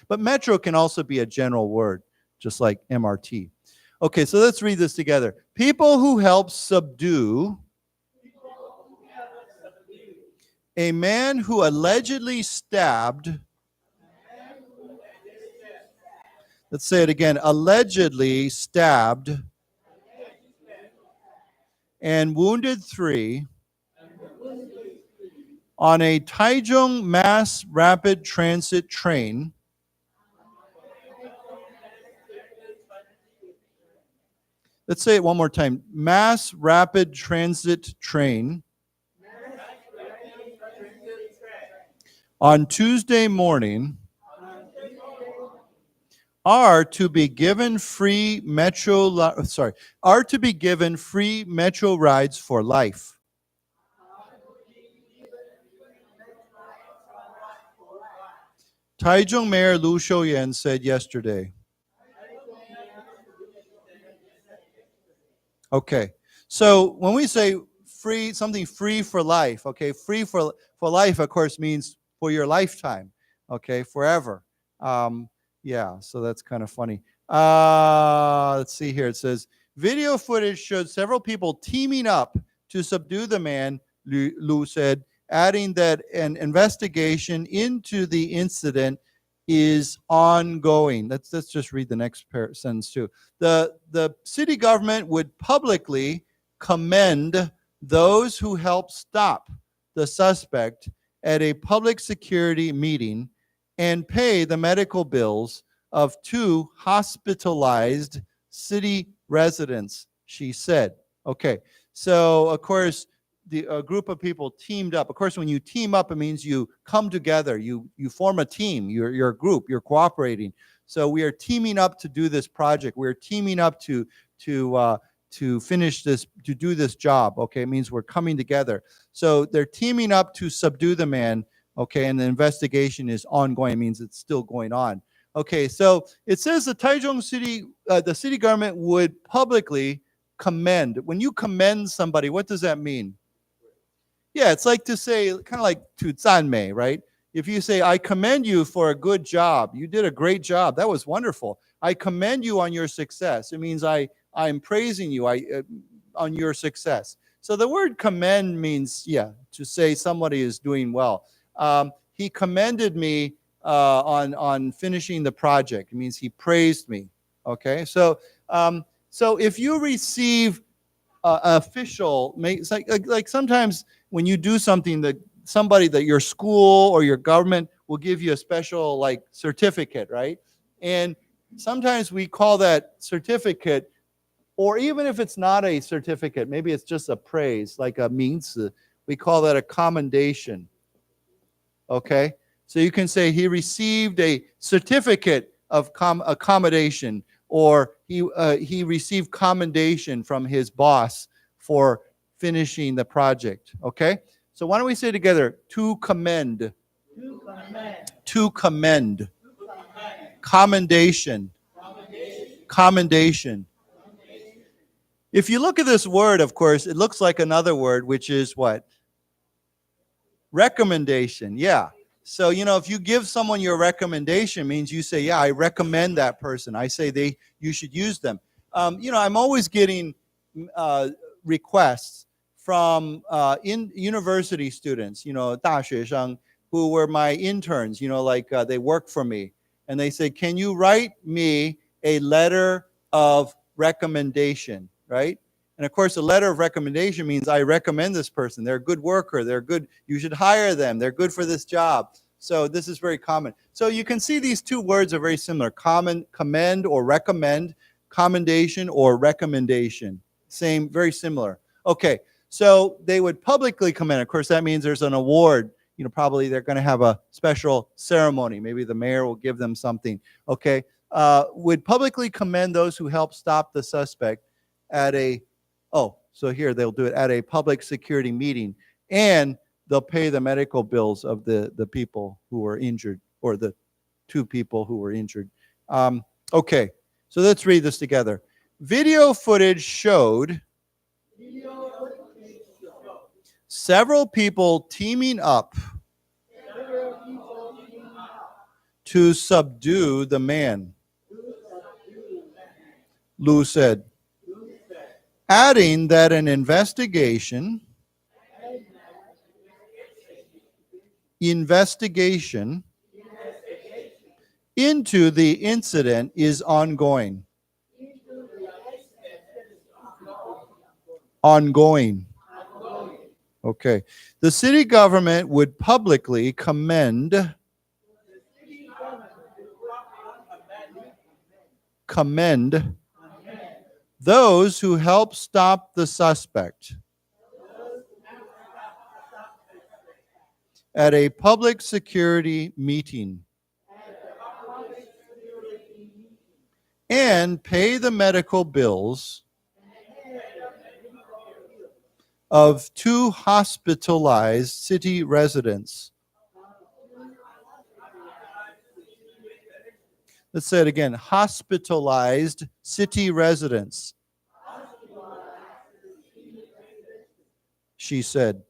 A: but metro can also be a general word, just like MRT. Okay, so let's read this together. People who help subdue a man who allegedly stabbed, let's say it again, allegedly stabbed and wounded 3 on a Taichung mass rapid transit train Let's say it one more time. Mass rapid transit train on Tuesday morning are to be given free metro rides for life. Taichung Mayor Lu Xiuyan said yesterday. Okay, so when we say free, something free for life, okay, free for life, of course, means for your lifetime, okay, forever. Yeah, so that's kind of funny. Let's see here. It says, video footage showed several people teaming up to subdue the man, Lu said, adding that an investigation into the incident is ongoing. Let's just read the next sentence too. The city government would publicly commend those who helped stop the suspect at a public security meeting and pay the medical bills of 2 hospitalized city residents, she said. Okay, so of course, a group of people teamed up. Of course, when you team up, it means you come together, you form a team, you're a group, you're cooperating. So we are teaming up to do this project. We're teaming up to finish this, to do this job. Okay, it means we're coming together. So they're teaming up to subdue the man. Okay, and the investigation is ongoing. It means it's still going on. Okay, so it says the Taichung city, the city government would publicly commend. When you commend somebody, what does that mean? Yeah, it's like to say, kind of like to 赞美, right? if you say, I commend you for a good job. You did a great job. That was wonderful. I commend you on your success. It means I'm praising you on your success. So the word commend means, to say somebody is doing well. He commended me on finishing the project. It means he praised me. Okay, so if you receive official, it's like sometimes when you do something that somebody that your school or your government will give you a special like certificate, right? And sometimes we call that certificate, or even if it's not a certificate, maybe it's just a praise, like a 名词, we call that a commendation. Okay, so you can say he received a certificate of accommodation, or he received commendation from his boss for finishing the project. Okay, so why don't we say together, to commend, to commend, commendation, commendation. If you look at this word, of course, it looks like another word, which is what? Recommendation. Yeah. So, if you give someone your recommendation, means you say, I recommend that person. I say you should use them. I'm always getting requests from in university students, 大学生 who were my interns, they work for me. And they say, can you write me a letter of recommendation, right? And of course, a letter of recommendation means I recommend this person. They're a good worker. They're good. You should hire them. They're good for this job. So this is very common. So you can see these two words are very similar. Commend or recommend, commendation or recommendation. Same, very similar. Okay, so they would publicly commend. Of course, that means there's an award. Probably they're going to have a special ceremony. Maybe the mayor will give them something. Okay, would publicly commend those who help stop the suspect at so here they'll do it at a public security meeting, and they'll pay the medical bills of the people who were injured, or the two people who were injured. Okay, so let's read this together. Video footage showed several people teaming up to subdue the man, Lu said, adding that an investigation into the incident is ongoing. Ongoing. Okay. The city government would publicly commend those who help stop the suspect at a public security meeting and pay the medical bills of two hospitalized city residents. Let's say it again. Hospitalized city residents. She said.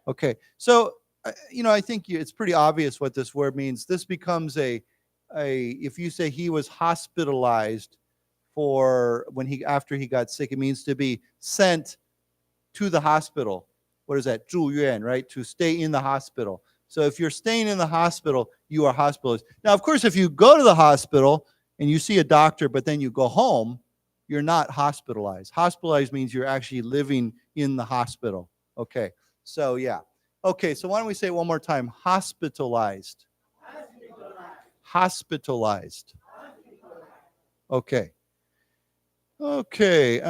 A: Okay, so I think it's pretty obvious what this word means. This becomes if you say he was hospitalized for after he got sick, it means to be sent to the hospital. What is that? 住院, right? To stay in the hospital. So if you're staying in the hospital, you are hospitalized. Now, of course, if you go to the hospital and you see a doctor, but then you go home, you're not hospitalized. Hospitalized means you're actually living in the hospital. Okay, so yeah. Okay, so why don't we say it one more time? Hospitalized. Hospitalized. Okay. Okay.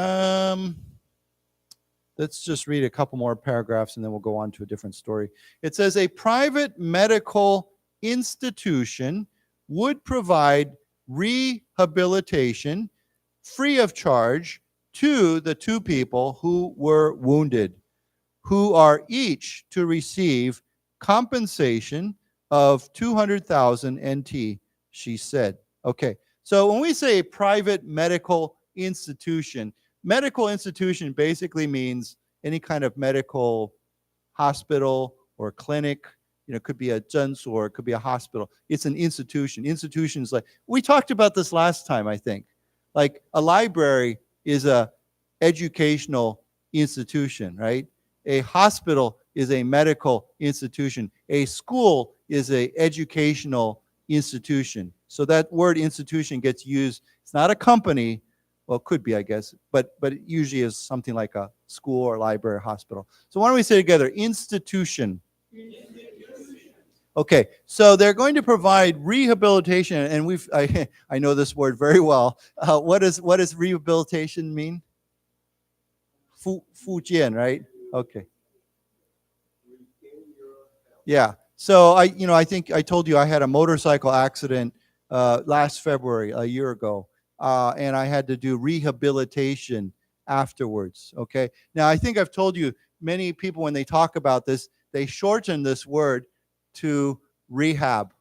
A: Let's just read a couple more paragraphs and then we'll go on to a different story. It says a private medical institution would provide rehabilitation free of charge to the two people who were wounded, who are each to receive compensation of 200,000 NT, she said. Okay, so when we say private medical institution basically means any kind of medical hospital or clinic it could be a 诊所, it could be a hospital. It's an institution. Institutions like, we talked about this last time, I think. Like a library is a educational institution, right? A hospital is a medical institution. A school is a educational institution. So that word institution gets used. It's not a company. Well, it could be, I guess, but it usually is something like a school or library or hospital. So why don't we say together, institution. Okay, so they're going to provide rehabilitation, and I know this word very well. What does rehabilitation mean? 复健, right? Okay. Yeah. So I think I told you I had a motorcycle accident last February, a year ago, and I had to do rehabilitation afterwards. Okay. Now I think I've told you, many people when they talk about this, they shorten this word to rehab,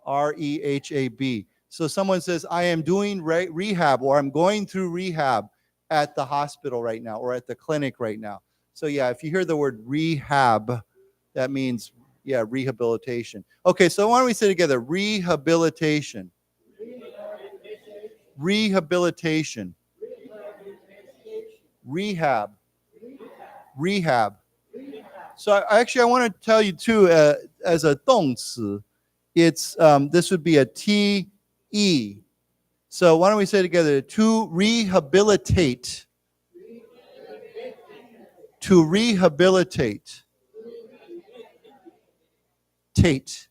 A: R-E-H-A-B. So someone says, I am doing rehab, or I'm going through rehab at the hospital right now, or at the clinic right now. So yeah, if you hear the word rehab, that means, yeah, rehabilitation. Okay, so why don't we say together, rehabilitation. Rehabilitation. Rehab. Rehab. So I want to tell you too, as a 动词, it's this would be a T-E. So why don't we say together, to rehabilitate. To rehabilitate. Tate.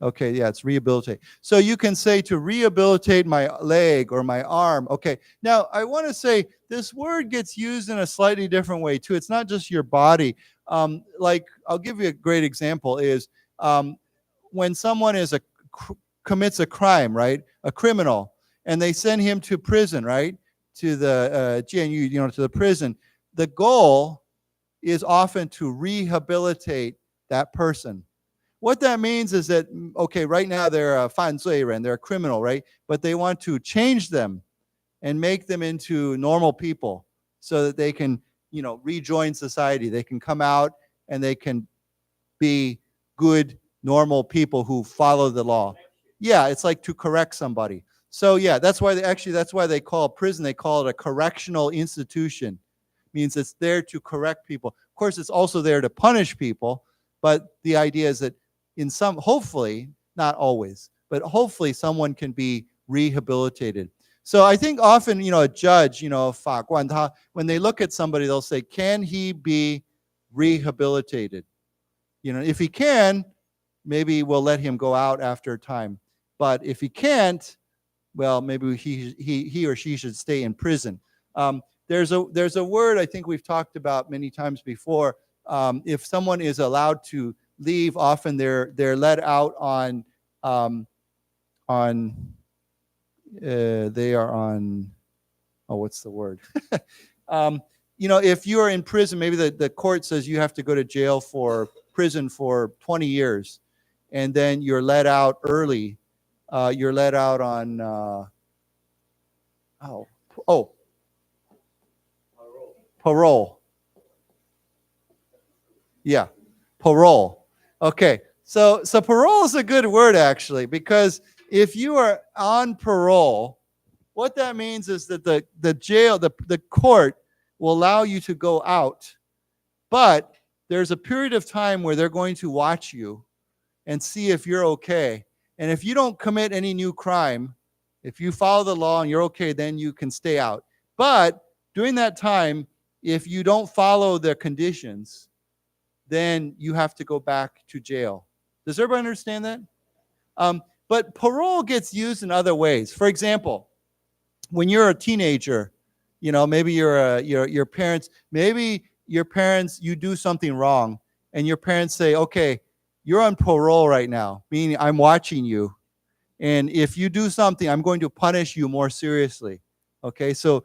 A: Okay, yeah, it's rehabilitate. So you can say to rehabilitate my leg or my arm. Okay, now I want to say this word gets used in a slightly different way too. It's not just your body. Like, I'll give you a great example is when someone commits a crime, right? A criminal, and they send him to prison, right? To the 监狱, to the prison. The goal is often to rehabilitate that person. What that means is that, okay, right now they're a 犯罪人, they're a criminal, right? But they want to change them and make them into normal people so that they can, rejoin society. They can come out and they can be good, normal people who follow the law. Yeah, it's like to correct somebody. So yeah, that's why they call prison, they call it a correctional institution. Means it's there to correct people. Of course, it's also there to punish people, but the idea is that hopefully, not always, but hopefully someone can be rehabilitated. So I think often, a judge, 法官, when they look at somebody, they'll say, can he be rehabilitated? If he can, maybe we'll let him go out after time. But if he can't, well, maybe he or she should stay in prison. There's a word I think we've talked about many times before. If someone is allowed to leave, often they're let out on they are on, what's the word? If you are in prison, maybe the court says you have to go to prison for 20 years, and then you're let out early. You're let out on parole. Yeah, parole. Okay, so parole is a good word actually, because if you are on parole, what that means is that the jail, the court will allow you to go out, but there's a period of time where they're going to watch you and see if you're okay. And if you don't commit any new crime, if you follow the law and you're okay, then you can stay out. But during that time, if you don't follow the conditions, then you have to go back to jail. Does everybody understand that? But parole gets used in other ways. For example, when you're a teenager, maybe your parents, you do something wrong, and your parents say, okay, you're on parole right now, meaning I'm watching you. And if you do something, I'm going to punish you more seriously. Okay, so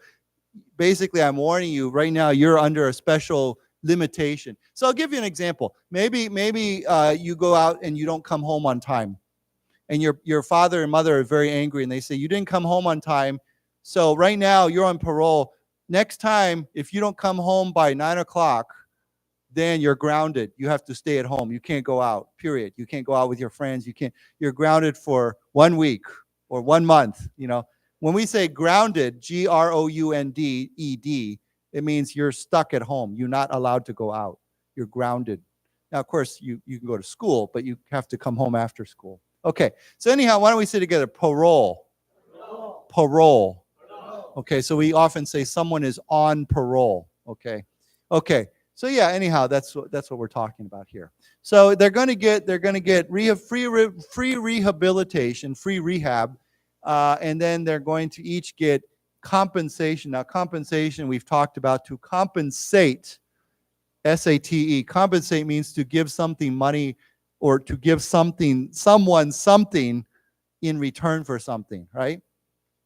A: basically I'm warning you right now, you're under a special limitation. So I'll give you an example. Maybe you go out and you don't come home on time. And your father and mother are very angry, and they say, you didn't come home on time. So right now you're on parole. Next time, if you don't come home by 9 o'clock, then you're grounded. You have to stay at home. You can't go out, period. You can't go out with your friends. You're grounded for 1 week or 1 month. When we say grounded, GROUNDED, it means you're stuck at home. You're not allowed to go out. You're grounded. Now, of course, you can go to school, but you have to come home after school. Okay, so anyhow, why don't we say together, parole. Parole. Okay, so we often say someone is on parole. Okay. So yeah, anyhow, that's what we're talking about here. So they're going to get free rehabilitation, free rehab, and then they're going to each get compensation. Now, compensation we've talked about, to compensate, SATE. Compensate means to give something money, or to give someone something in return for something, right?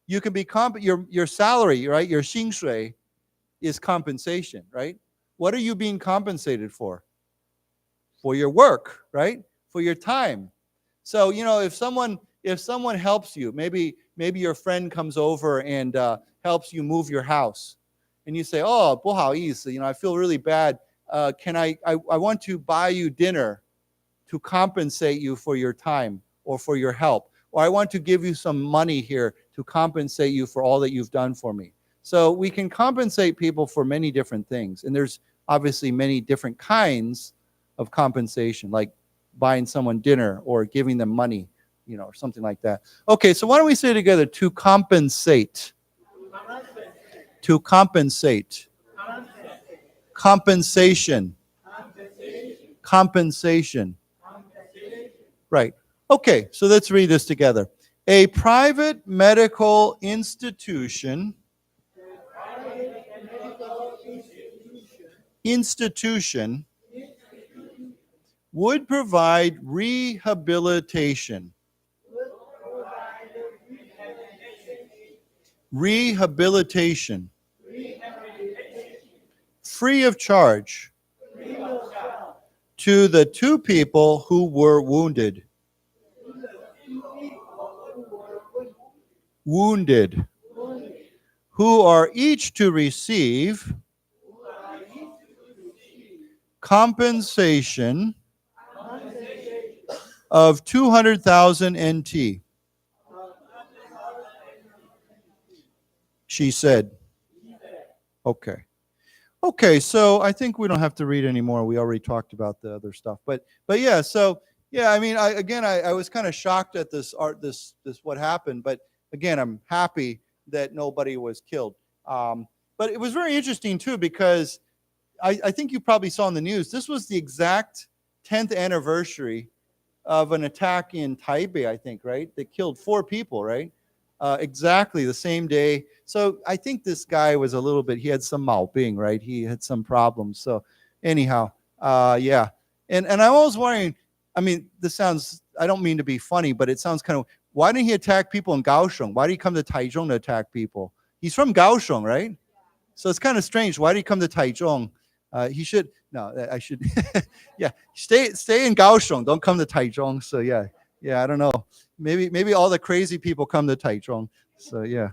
A: You can be your salary, right? Your 薪水 is compensation, right? What are you being compensated for? For your work, right? For your time. So, if someone helps you, maybe your friend comes over and helps you move your house, and you say, "Oh, 不好意思, I feel really bad. Can I want to buy you dinner to compensate you for your time or for your help, or I want to give you some money here to compensate you for all that you've done for me." So we can compensate people for many different things, and there's obviously many different kinds of compensation, like buying someone dinner or giving them money, or something like that. Okay, so why don't we say together, to compensate. To compensate. Compensation. Compensation. Right. Okay, so let's read this together. A private medical institution would provide rehabilitation. Rehabilitation. Free of charge. To the 2 people who were wounded. Wounded. Who are each to receive compensation of 200,000 NT. She said. Okay, so I think we don't have to read anymore. We already talked about the other stuff. But yeah, so yeah, I mean, I was kind of shocked at this what happened, but again, I'm happy that nobody was killed. But it was very interesting too, because I think you probably saw in the news, this was the exact 10th anniversary of an attack in Taipei, I think, right? That killed 4 people, right? Exactly the same day. So I think this guy was he had some 毛病, right? He had some problems. So anyhow, yeah. And I was wondering, I mean, I don't mean to be funny, but it sounds kind of, why didn't he attack people in Kaohsiung? Why did he come to Taichung to attack people? He's from Kaohsiung, right? So it's kind of strange. Why did he come to Taichung? I should, yeah, stay in Kaohsiung. Don't come to Taichung. So yeah, I don't know. Maybe all the crazy people come to Taichung. So yeah.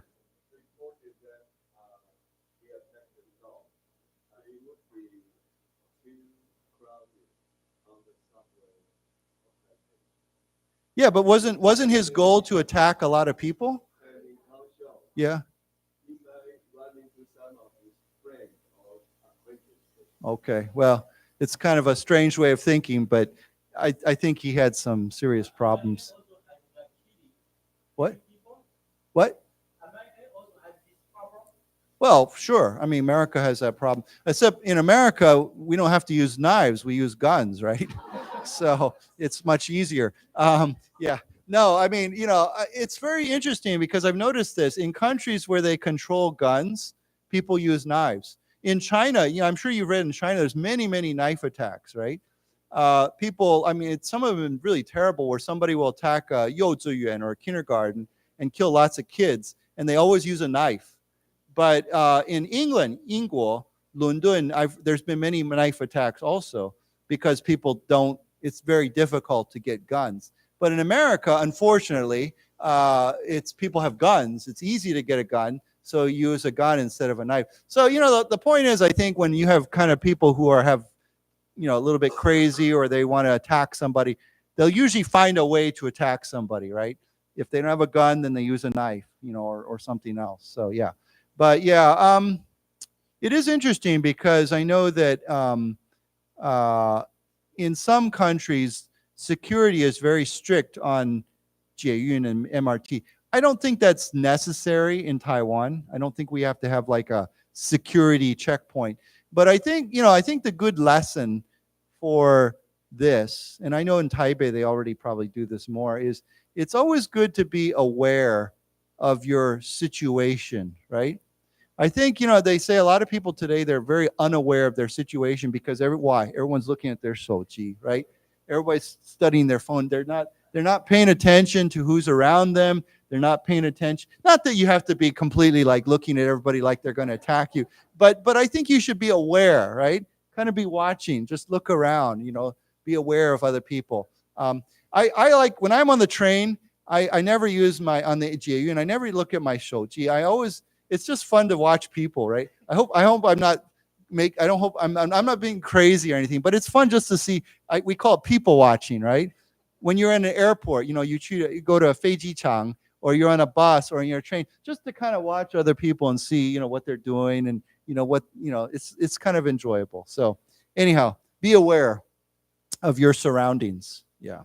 A: Yeah, but wasn't his goal to attack a lot of people? Yeah. Okay, well, it's kind of a strange way of thinking, but I think he had some serious problems. What? Well, sure. I mean, America has that problem. Except in America, we don't have to use knives. We use guns, right? So it's much easier. Yeah. No, I mean, it's very interesting because I've noticed this. In countries where they control guns, people use knives. In China, I'm sure you've read in China, there's many, many knife attacks, right? People, I mean, some of them really terrible, where somebody will attack a 幼稚园 or a kindergarten and kill lots of kids, and they always use a knife. But in England, 英国, London, there's been many knife attacks also, because people it's very difficult to get guns. But in America, unfortunately, people have guns. It's easy to get a gun, so use a gun instead of a knife. So, the point is, I think when you have kind of people who have a little bit crazy or they want to attack somebody, they'll usually find a way to attack somebody, right? If they don't have a gun, then they use a knife, or something else. So yeah, but yeah, it is interesting because I know that in some countries, security is very strict on Jieyun and MRT. I don't think that's necessary in Taiwan. I don't think we have to have like a security checkpoint. But I think, I think the good lesson for this, and I know in Taipei they already probably do this more, is it's always good to be aware of your situation, right? I think, they say a lot of people today, they're very unaware of their situation because why? Everyone's looking at their shouji, right? Everybody's studying their phone. They're not paying attention to who's around them. They're not paying attention. Not that you have to be completely like looking at everybody like they're going to attack you, but I think you should be aware, right? Kind of be watching, just look around, be aware of other people. I like when I'm on the train, I never use on the Jieyun, I never look at my shouji. It's just fun to watch people, right? I hope I'm not I'm not being crazy or anything, but it's fun just to see. We call it people watching, right? When you're in an airport, you go to a Feijichang, or you're on a bus or you're a train, just to kind of watch other people and see, what they're doing, and it's kind of enjoyable. So anyhow, be aware of your surroundings. Yeah.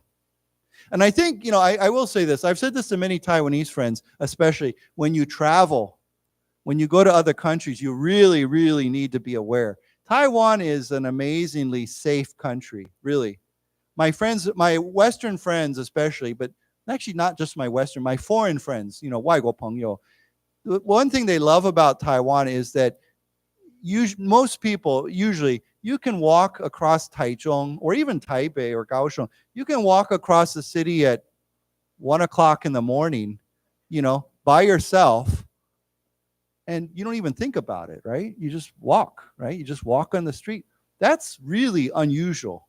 A: And I think, I will say this. I've said this to many Taiwanese friends, especially when you travel, when you go to other countries, you really, really need to be aware. Taiwan is an amazingly safe country, really. My friends, my Western friends especially, but actually not just my foreign friends, 外国朋友. One thing they love about Taiwan is that most people, usually, you can walk across Taichung or even Taipei or Kaohsiung. You can walk across the city at 1 o'clock in the morning, by yourself, and you don't even think about it, right? You just walk, right? You just walk on the street. That's really unusual,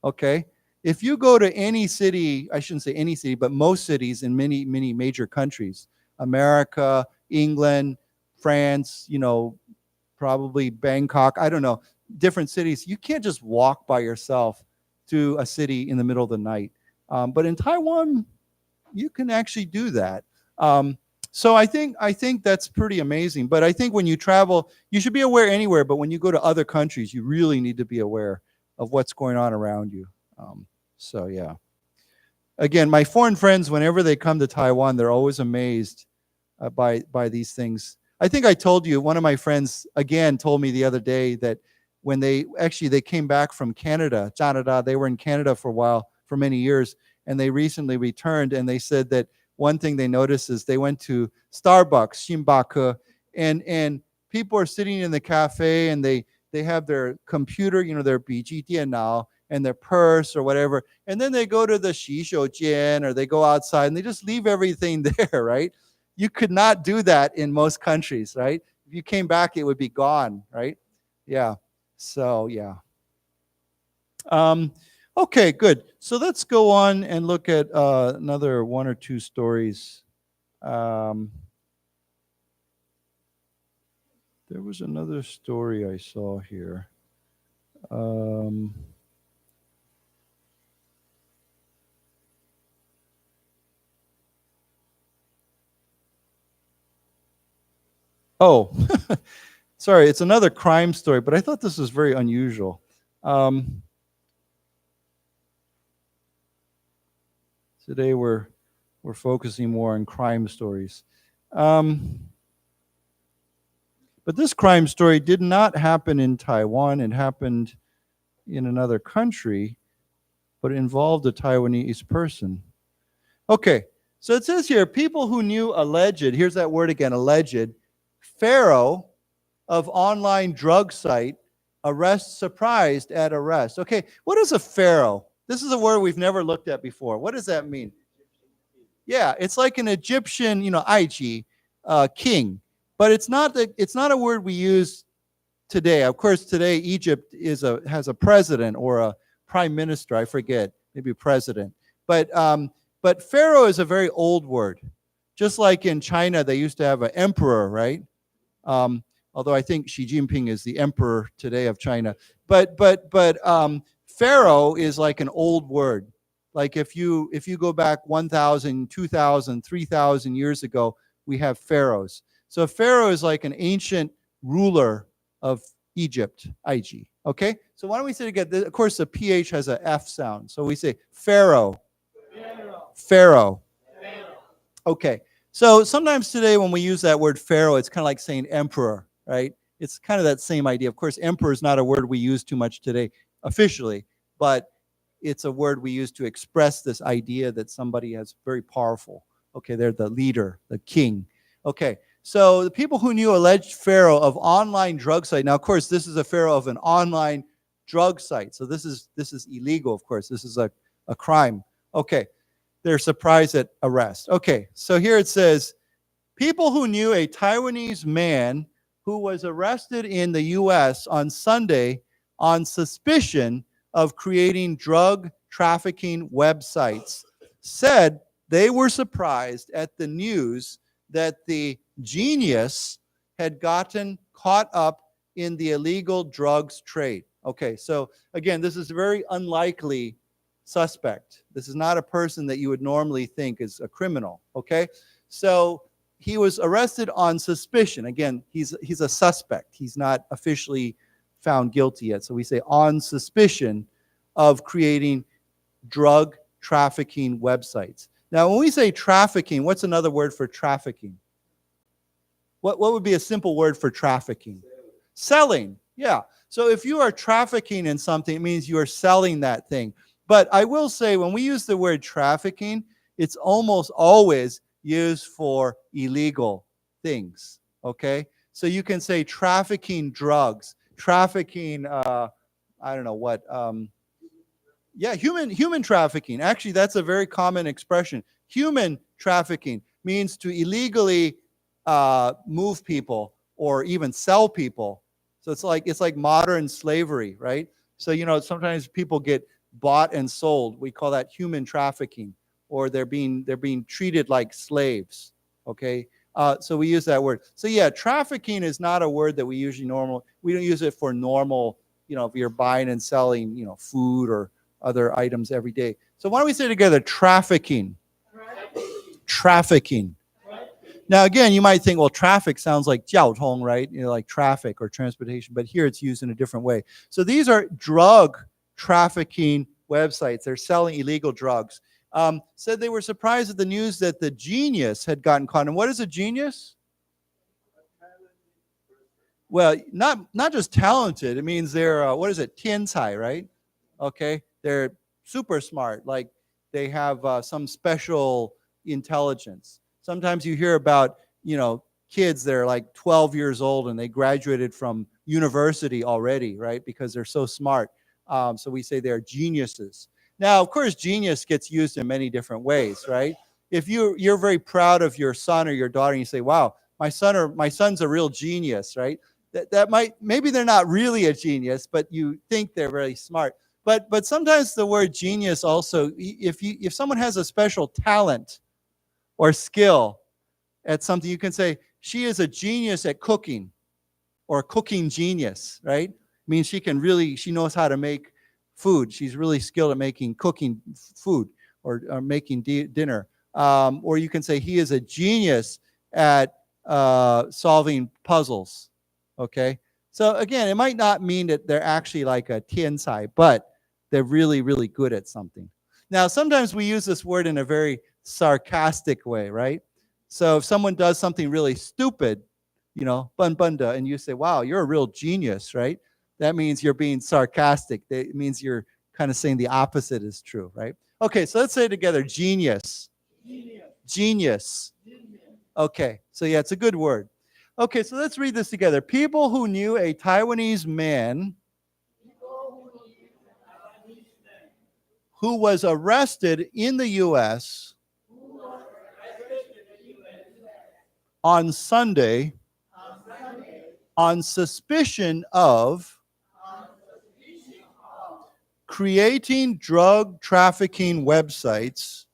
A: okay? If you go to any city, I shouldn't say any city, but most cities in many, many major countries, America, England, France, probably Bangkok, I don't know, different cities, you can't just walk by yourself to a city in the middle of the night. But in Taiwan, you can actually do that. So I think that's pretty amazing. But I think when you travel, you should be aware anywhere. But when you go to other countries, you really need to be aware of what's going on around you. So yeah. Again, my foreign friends, whenever they come to Taiwan, they're always amazed by these things. I think I told you, one of my friends, again, told me the other day that when they came back from Canada, they were in Canada for a while, for many years, and they recently returned, and they said that one thing they noticed is they went to Starbucks, Shinbaku, and people are sitting in the cafe, and they have their computer, their 笔记电脑, and their purse or whatever, and then they go to the 洗手间, or they go outside, and they just leave everything there, right? You could not do that in most countries, right? If you came back, it would be gone, right? Yeah. So, yeah. Okay, good. So let's go on and look at another one or two stories. There was another story I saw here. Oh, sorry, it's another crime story, but I thought this was very unusual. Today we're focusing more on crime stories. But this crime story did not happen in Taiwan. It happened in another country, but it involved a Taiwanese person. Okay, so it says here, people who knew alleged, here's that word again, alleged, Pharaoh of online drug site arrests surprised at arrest. Okay, what is a pharaoh? This is a word we've never looked at before. What does that mean? Yeah, it's like an Egyptian, Aiji, king, but it's not a word we use today. Of course, today Egypt has a president or a prime minister. I forget, maybe president. But pharaoh is a very old word. Just like in China, they used to have an emperor, right? although I think Xi Jinping is the emperor today of China. But pharaoh is like an old word. Like if you go back 1,000, 2,000, 3,000 years ago, we have pharaohs. So a pharaoh is like an ancient ruler of Egypt, IG. Okay? So why don't we say together, of course the PH has a F sound. So we say pharaoh. Pharaoh. Okay. So sometimes today when we use that word pharaoh, it's kind of like saying emperor, right? It's kind of that same idea. Of course, emperor is not a word we use too much today officially, but it's a word we use to express this idea that somebody is very powerful. Okay, they're the leader, the king. Okay, so the people who knew alleged pharaoh of online drug site. Now, of course, this is a pharaoh of an online drug site. So this is illegal, of course. This is a crime. Okay, they're surprised at arrest. Okay, so here it says, people who knew a Taiwanese man who was arrested in the U.S. on Sunday on suspicion of creating drug trafficking websites said they were surprised at the news that the genius had gotten caught up in the illegal drugs trade. Okay, so again, this is a very unlikely suspect. This is not a person that you would normally think is a criminal, okay? So he was arrested on suspicion. Again, he's a suspect. He's not officially found guilty yet. So we say on suspicion of creating drug trafficking websites. Now, when we say trafficking, what's another word for trafficking? What would be a simple word for trafficking? Selling, yeah. So if you are trafficking in something, it means you are selling that thing. But I will say when we use the word trafficking, it's almost always used for illegal things, okay? So you can say trafficking drugs, trafficking, I don't know what, yeah, human trafficking. Actually, that's a very common expression. Human trafficking means to illegally move people or even sell people. So it's like modern slavery, right? So sometimes people get bought and sold. We call that human trafficking, or they're being treated like slaves. Okay, so we use that word. So yeah, trafficking is not a word that we usually we don't use it for normal. If you're buying and selling, food or other items every day. So why don't we say together, trafficking? Trafficking. Now again, you might think, well, traffic sounds like 交通, right? Like traffic or transportation, but here it's used in a different way. So these are drug trafficking websites. They're selling illegal drugs. Said they were surprised at the news that the genius had gotten caught. And what is a genius? Well, not just talented. It means they're, what is it? 天才, right? Okay. They're super smart. Like they have some special intelligence. Sometimes you hear about, kids that are like 12 years old and they graduated from university already, right? Because they're so smart. So we say they're geniuses. Now, of course, genius gets used in many different ways, right? If you're very proud of your son or your daughter and you say, wow, my son's a real genius, right? That maybe they're not really a genius, but you think they're really smart. But sometimes the word genius also, if someone has a special talent or skill at something, you can say, she is a genius at cooking, or a cooking genius, right? It means she knows how to make food. She's really skilled at cooking food or making dinner. Or you can say he is a genius at solving puzzles, okay? So again, it might not mean that they're actually like a 天才, but they're really, really good at something. Now, sometimes we use this word in a very sarcastic way, right? So if someone does something really stupid, bun-bunda, and you say, wow, you're a real genius, right? That means you're being sarcastic. It means you're kind of saying the opposite is true, right? Okay, so let's say it together, genius. Genius. Okay, so yeah, it's a good word. Okay, so let's read this together. People who knew a Taiwanese man who was arrested in the U.S. on Sunday on suspicion of creating drug trafficking websites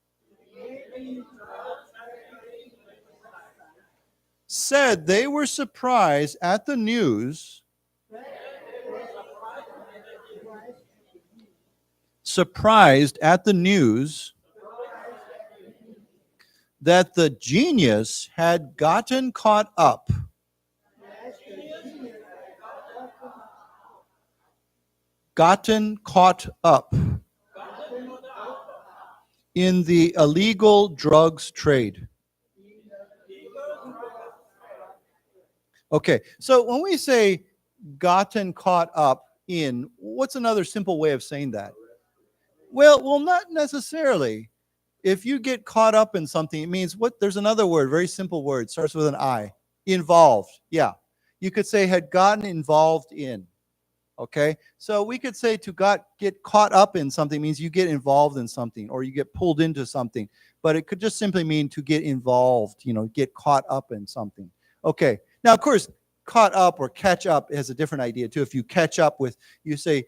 A: said they were surprised at the news that the genius had gotten caught up in the illegal drugs trade. Okay, so when we say gotten caught up in, what's another simple way of saying that? Well, not necessarily. If you get caught up in something, it means what? There's another word, very simple word, starts with an I. Involved. Yeah. You could say had gotten involved in. Okay? So we could say to get caught up in something means you get involved in something or you get pulled into something. But it could just simply mean to get involved, get caught up in something. Okay. Now, of course, caught up or catch up has a different idea too. If you catch up with, you say,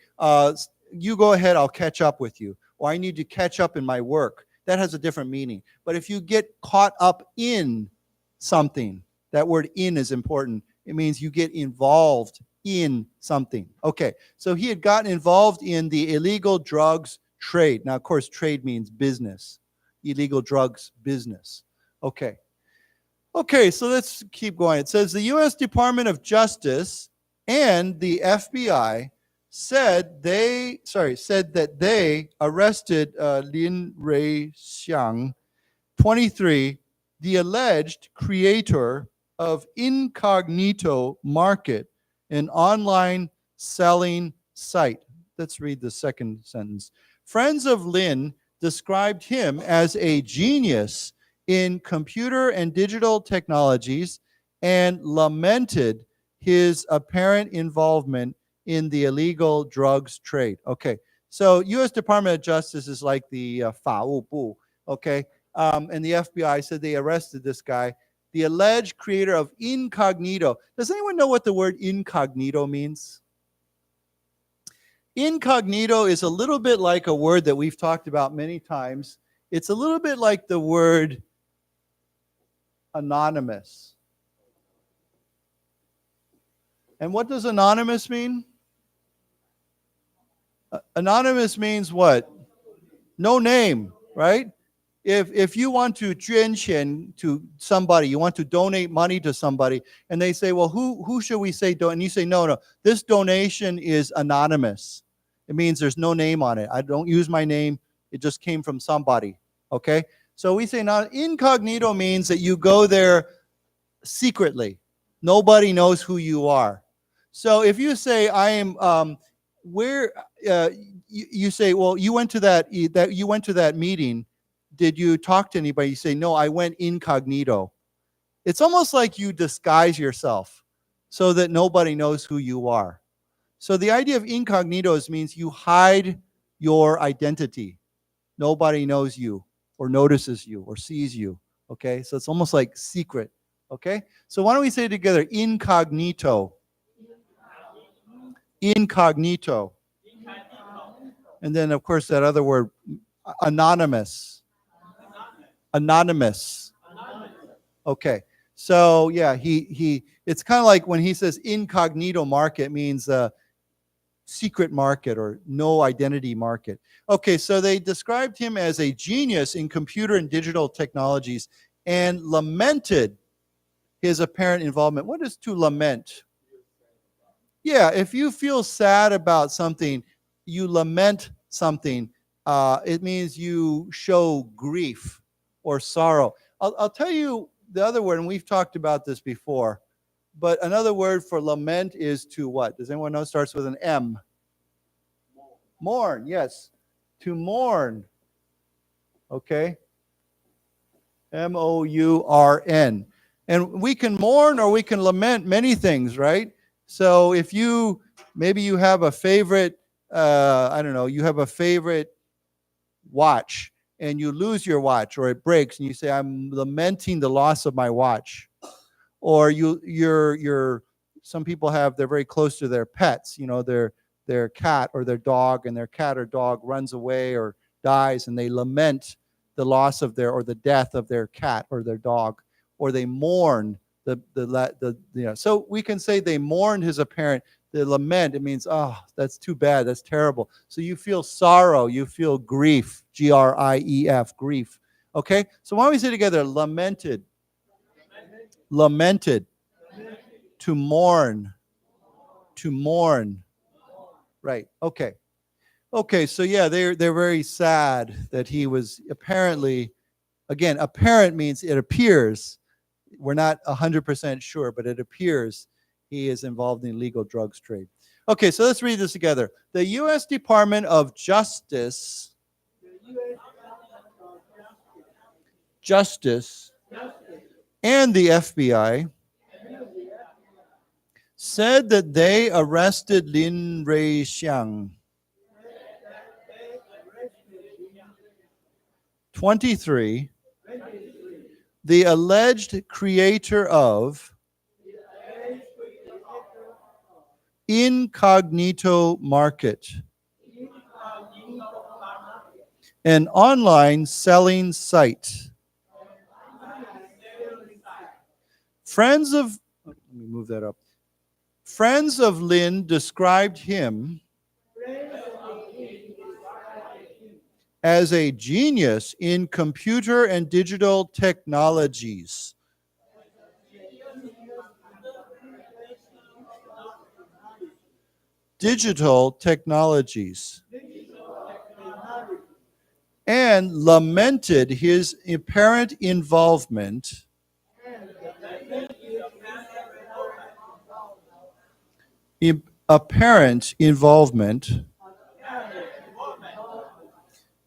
A: you go ahead, I'll catch up with you. Or I need to catch up in my work. That has a different meaning. But if you get caught up in something, that word in is important. It means you get involved in something. Okay, so he had gotten involved in the illegal drugs trade. Now, of course, trade means business. Illegal drugs business. Okay, so let's keep going. It says the U.S. Department of Justice and the FBI said that they arrested Lin Rui Xiang, 23, the alleged creator of Incognito Market, an online selling site. Let's read the second sentence. Friends of Lin described him as a genius in computer and digital technologies and lamented his apparent involvement in the illegal drugs trade. Okay, so U.S. Department of Justice is like the 法务部, okay? And the FBI said they arrested this guy, the alleged creator of Incognito. Does anyone know what the word incognito means? Incognito is a little bit like a word that we've talked about many times. It's a little bit like the word anonymous. And what does anonymous mean? Anonymous means what? No name, right? If you want to 捐钱 to somebody, you want to donate money to somebody, and they say, well, who should we say donate? And you say, no, this donation is anonymous. It means there's no name on it. I don't use my name. It just came from somebody, okay? So we say now incognito means that you go there secretly. Nobody knows who you are. So if you say, I am, you say, well, you went to that meeting. Did you talk to anybody? You say, no, I went incognito. It's almost like you disguise yourself so that nobody knows who you are. So the idea of incognitos means you hide your identity. Nobody knows you or notices you or sees you. Okay, so it's almost like secret. Okay, so why don't we say it together? Incognito. Incognito. And then, of course, that other word, anonymous. Anonymous. Okay. So yeah, it's kind of like when he says incognito market means secret market or no identity market. Okay, so they described him as a genius in computer and digital technologies and lamented his apparent involvement. What is to lament? Yeah, if you feel sad about something, you lament something. It means you show grief or sorrow. I'll tell you the other word, and we've talked about this before, but another word for lament is to what? Does anyone know? It starts with an M. Mourn, yes. To mourn. Okay. M-O-U-R-N. And we can mourn or we can lament many things, right? So if maybe you have a favorite, you have a favorite watch and you lose your watch or it breaks and you say, I'm lamenting the loss of my watch. Or some people they're very close to their pets, their cat or their dog, and their cat or dog runs away or dies and they lament the loss of or the death of their cat or their dog, or they mourn So we can say they mourned his apparent. The lament, it means, oh, that's too bad, that's terrible. So you feel sorrow, you feel grief, Grief, grief. Okay, so why don't we say together, lamented, lamented, to mourn, right? Okay, so yeah, they're very sad that he was apparently, again, apparent means it appears. We're not 100% sure, but it appears he is involved in illegal drugs trade. Okay, so let's read this together. The U.S. Department of Justice and the FBI said that they arrested Lin Reixiang, 23, the alleged creator of Incognito Market, an online selling site. Friends of Lin described him as a genius in computer and digital technologies. And lamented his apparent involvement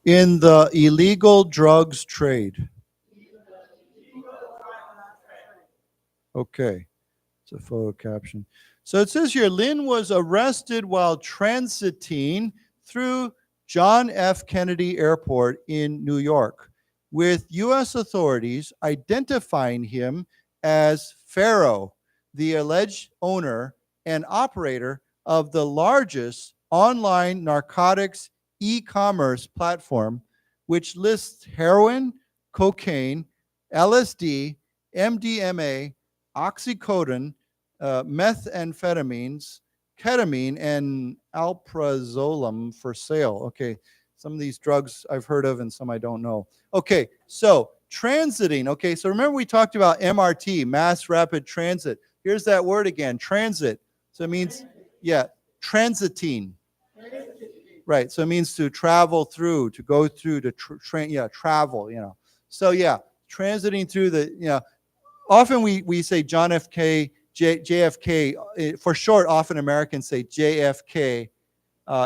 A: in the illegal drugs trade. Okay, it's a photo caption. So it says here, Lin was arrested while transiting through John F. Kennedy Airport in New York, with U.S. authorities identifying him as Pharaoh, the alleged owner and operator of the largest online narcotics e-commerce platform, which lists heroin, cocaine, LSD, MDMA, oxycodone, methamphetamines, ketamine, and alprazolam for sale. Okay, some of these drugs I've heard of and some I don't know. Okay, so transiting. Okay, so remember we talked about MRT, mass rapid transit. Here's that word again, transit. So it means, yeah, transiting. Right, so it means to travel through, to go through, to travel, So yeah, transiting through the, often we say John F. K. JFK, for short, often Americans say JFK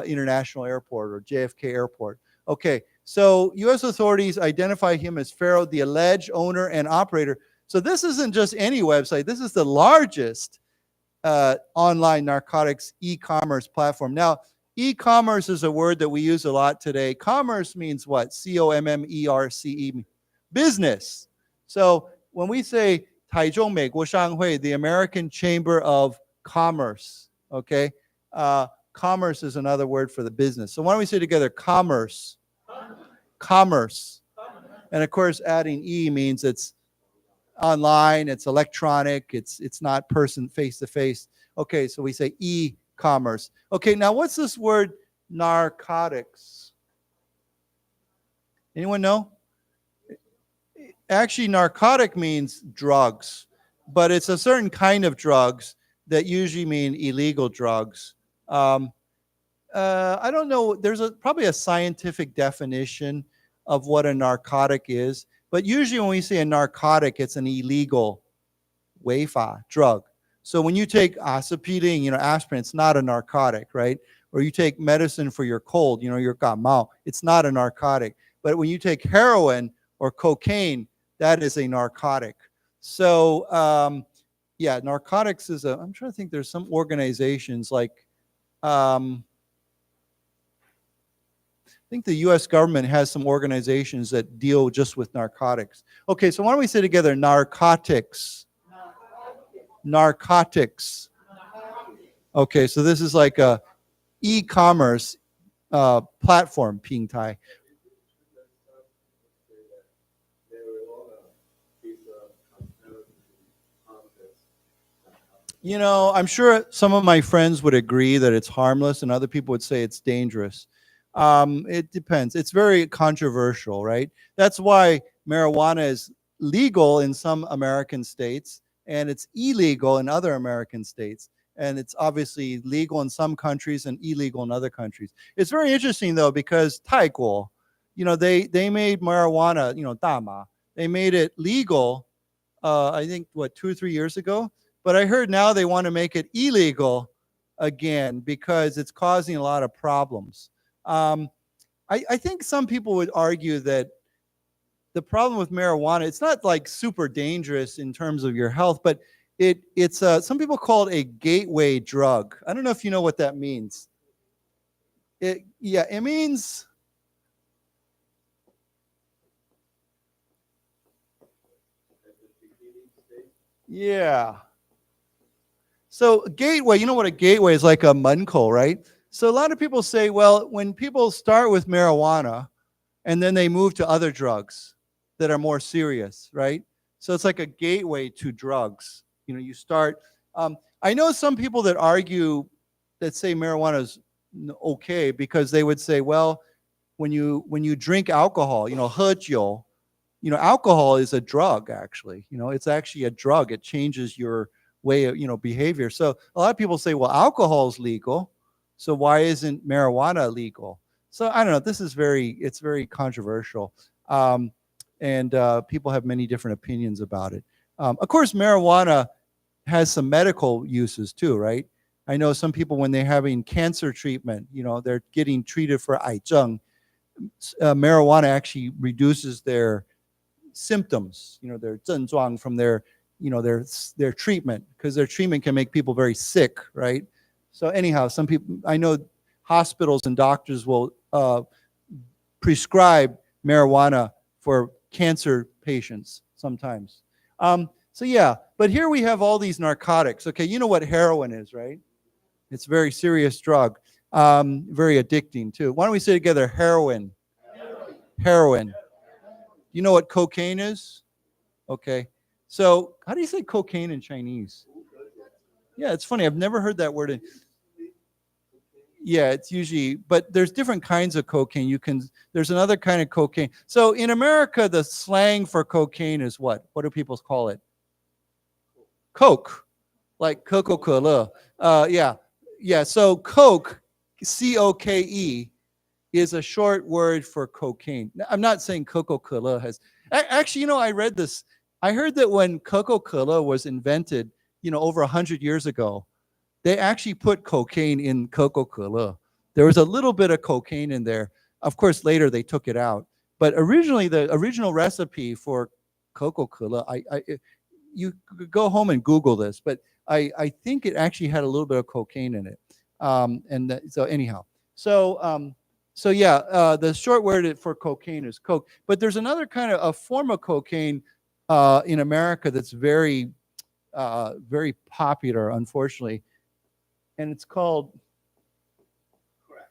A: International Airport or JFK Airport. Okay, so U.S. authorities identify him as Pharaoh, the alleged owner and operator. So this isn't just any website. This is the largest online narcotics e-commerce platform. Now, e-commerce is a word that we use a lot today. Commerce means what? C-O-M-M-E-R-C-E, business. So when we say 台中美国商会, the American Chamber of Commerce, okay? Commerce is another word for the business. So why don't we say together, commerce. Commerce. And of course, adding E means it's online, it's electronic, it's not person face-to-face. Okay, so we say e-commerce. Okay, now what's this word narcotics? Anyone know? Actually, narcotic means drugs, but it's a certain kind of drugs that usually mean illegal drugs. I don't know. There's probably a scientific definition of what a narcotic is, but usually when we say a narcotic, it's an illegal 违法 drug. So when you take aspirin, aspirin, it's not a narcotic, right? Or you take medicine for your cold, your 感冒, it's not a narcotic. But when you take heroin or cocaine, that is a narcotic. So, yeah, narcotics is I'm trying to think, there's some organizations like, I think the U.S. government has some organizations that deal just with narcotics. Okay, so why don't we say together, narcotics. Narcotics. Okay, so this is like a e-commerce platform, 平台. You know, I'm sure some of my friends would agree that it's harmless, and other people would say it's dangerous. It depends. It's very controversial, right? That's why marijuana is legal in some American states, and it's illegal in other American states. And it's obviously legal in some countries and illegal in other countries. It's very interesting, though, because Taiguo, they made marijuana, dama. They made it legal, I think, 2 or 3 years ago? But I heard now they want to make it illegal again because it's causing a lot of problems. I think some people would argue that the problem with marijuana, it's not like super dangerous in terms of your health, but it's some people call it a gateway drug. I don't know if you know what that means. It means So gateway, you know what a gateway is, like a munko, right? So a lot of people say, well, when people start with marijuana and then they move to other drugs that are more serious, right? So it's like a gateway to drugs. You start. I know some people that argue that say marijuana is okay because they would say, well, when you drink alcohol,喝酒, alcohol is a drug, actually. It's actually a drug. It changes your way of, behavior. So a lot of people say, well, alcohol is legal, so why isn't marijuana legal? So I don't know. It's very controversial. And people have many different opinions about it. Of course, marijuana has some medical uses too, right? I know some people, when they're having cancer treatment, they're getting treated for 癌症, marijuana actually reduces their symptoms, their 症状 from their treatment, because their treatment can make people very sick, right? So anyhow, some people, I know hospitals and doctors will prescribe marijuana for cancer patients sometimes. So yeah, but here we have all these narcotics. Okay, you know what heroin is, right? It's a very serious drug, very addicting too. Why don't we say together, heroin? Heroin. You know what cocaine is? Okay. So how do you say cocaine in Chinese? Yeah, it's funny. I've never heard that word. Yeah, it's usually, but there's different kinds of cocaine. There's another kind of cocaine. So in America, the slang for cocaine is what? What do people call it? Coke, like Coca-Cola. Yeah. So Coke, C-O-K-E, is a short word for cocaine. I'm not saying Coca-Cola has. Actually, I read this. I heard that when Coca-Cola was invented, over 100 years ago, they actually put cocaine in Coca-Cola. There was a little bit of cocaine in there. Of course, later they took it out. But originally, the original recipe for Coca-Cola, you could go home and Google this, but I think it actually had a little bit of cocaine in it. So anyhow, so yeah, the short word for cocaine is coke. But there's another kind of a form of cocaine in America that's very, very popular, unfortunately, and it's called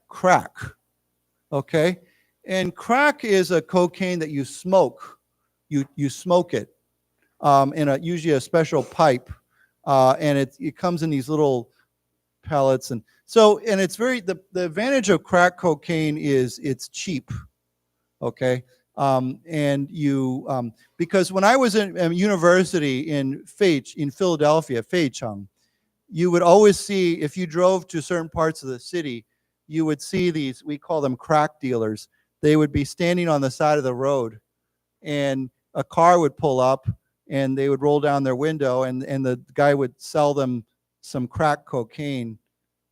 A: crack. Okay, and crack is a cocaine that you smoke. You smoke it in usually a special pipe, and it comes in these little pellets, and it's very the advantage of crack cocaine is it's cheap. Okay. And because when I was in university in Philadelphia, Feicheng, you would always see, if you drove to certain parts of the city, you would see these, we call them crack dealers. They would be standing on the side of the road, and a car would pull up, and they would roll down their window, and the guy would sell them some crack cocaine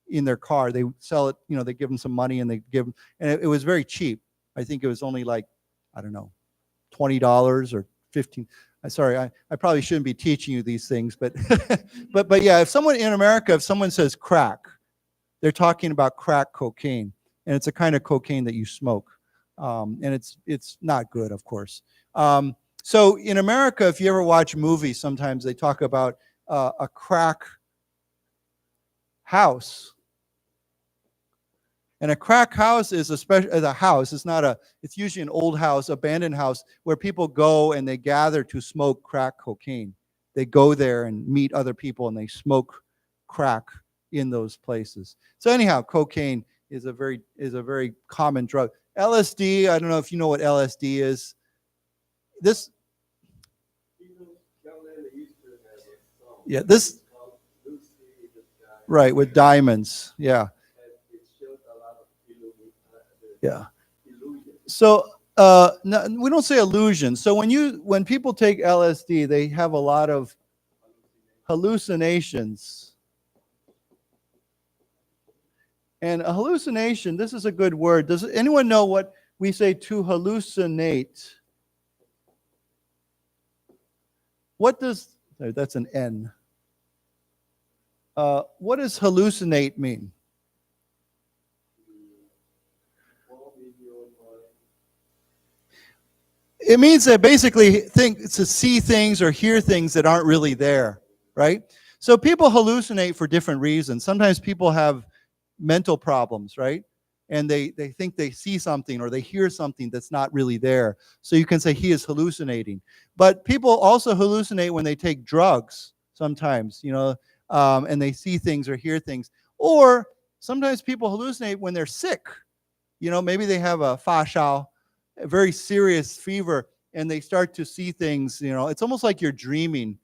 A: in their car. They sell it, they give them some money, and it was very cheap. I think it was only like, I don't know, $20 or $15. Sorry, I probably shouldn't be teaching you these things, but but yeah, if someone says crack, they're talking about crack cocaine, and it's a kind of cocaine that you smoke, and it's not good, of course. So in America, if you ever watch movies, sometimes they talk about a crack house. And a crack house is a house. It's usually an old house, abandoned house, where people go and they gather to smoke crack cocaine. they go there and meet other people and they smoke crack in those places. So anyhow, cocaine is a very common drug. LSD, I don't know if you know what LSD is. This right, with diamonds. Yeah. Yeah. So no, we don't say illusion. So when people take LSD, they have a lot of hallucinations. And a hallucination, this is a good word. Does anyone know what we say to hallucinate? What does, that's an N. What does hallucinate mean? It means that basically to see things or hear things that aren't really there, right? So people hallucinate for different reasons. Sometimes people have mental problems, right? And they think they see something or they hear something that's not really there. So you can say he is hallucinating. But people also hallucinate when they take drugs sometimes, and they see things or hear things. Or sometimes people hallucinate when they're sick. Maybe they have a 发烧, a very serious fever, and they start to see things. It's almost like you're dreaming,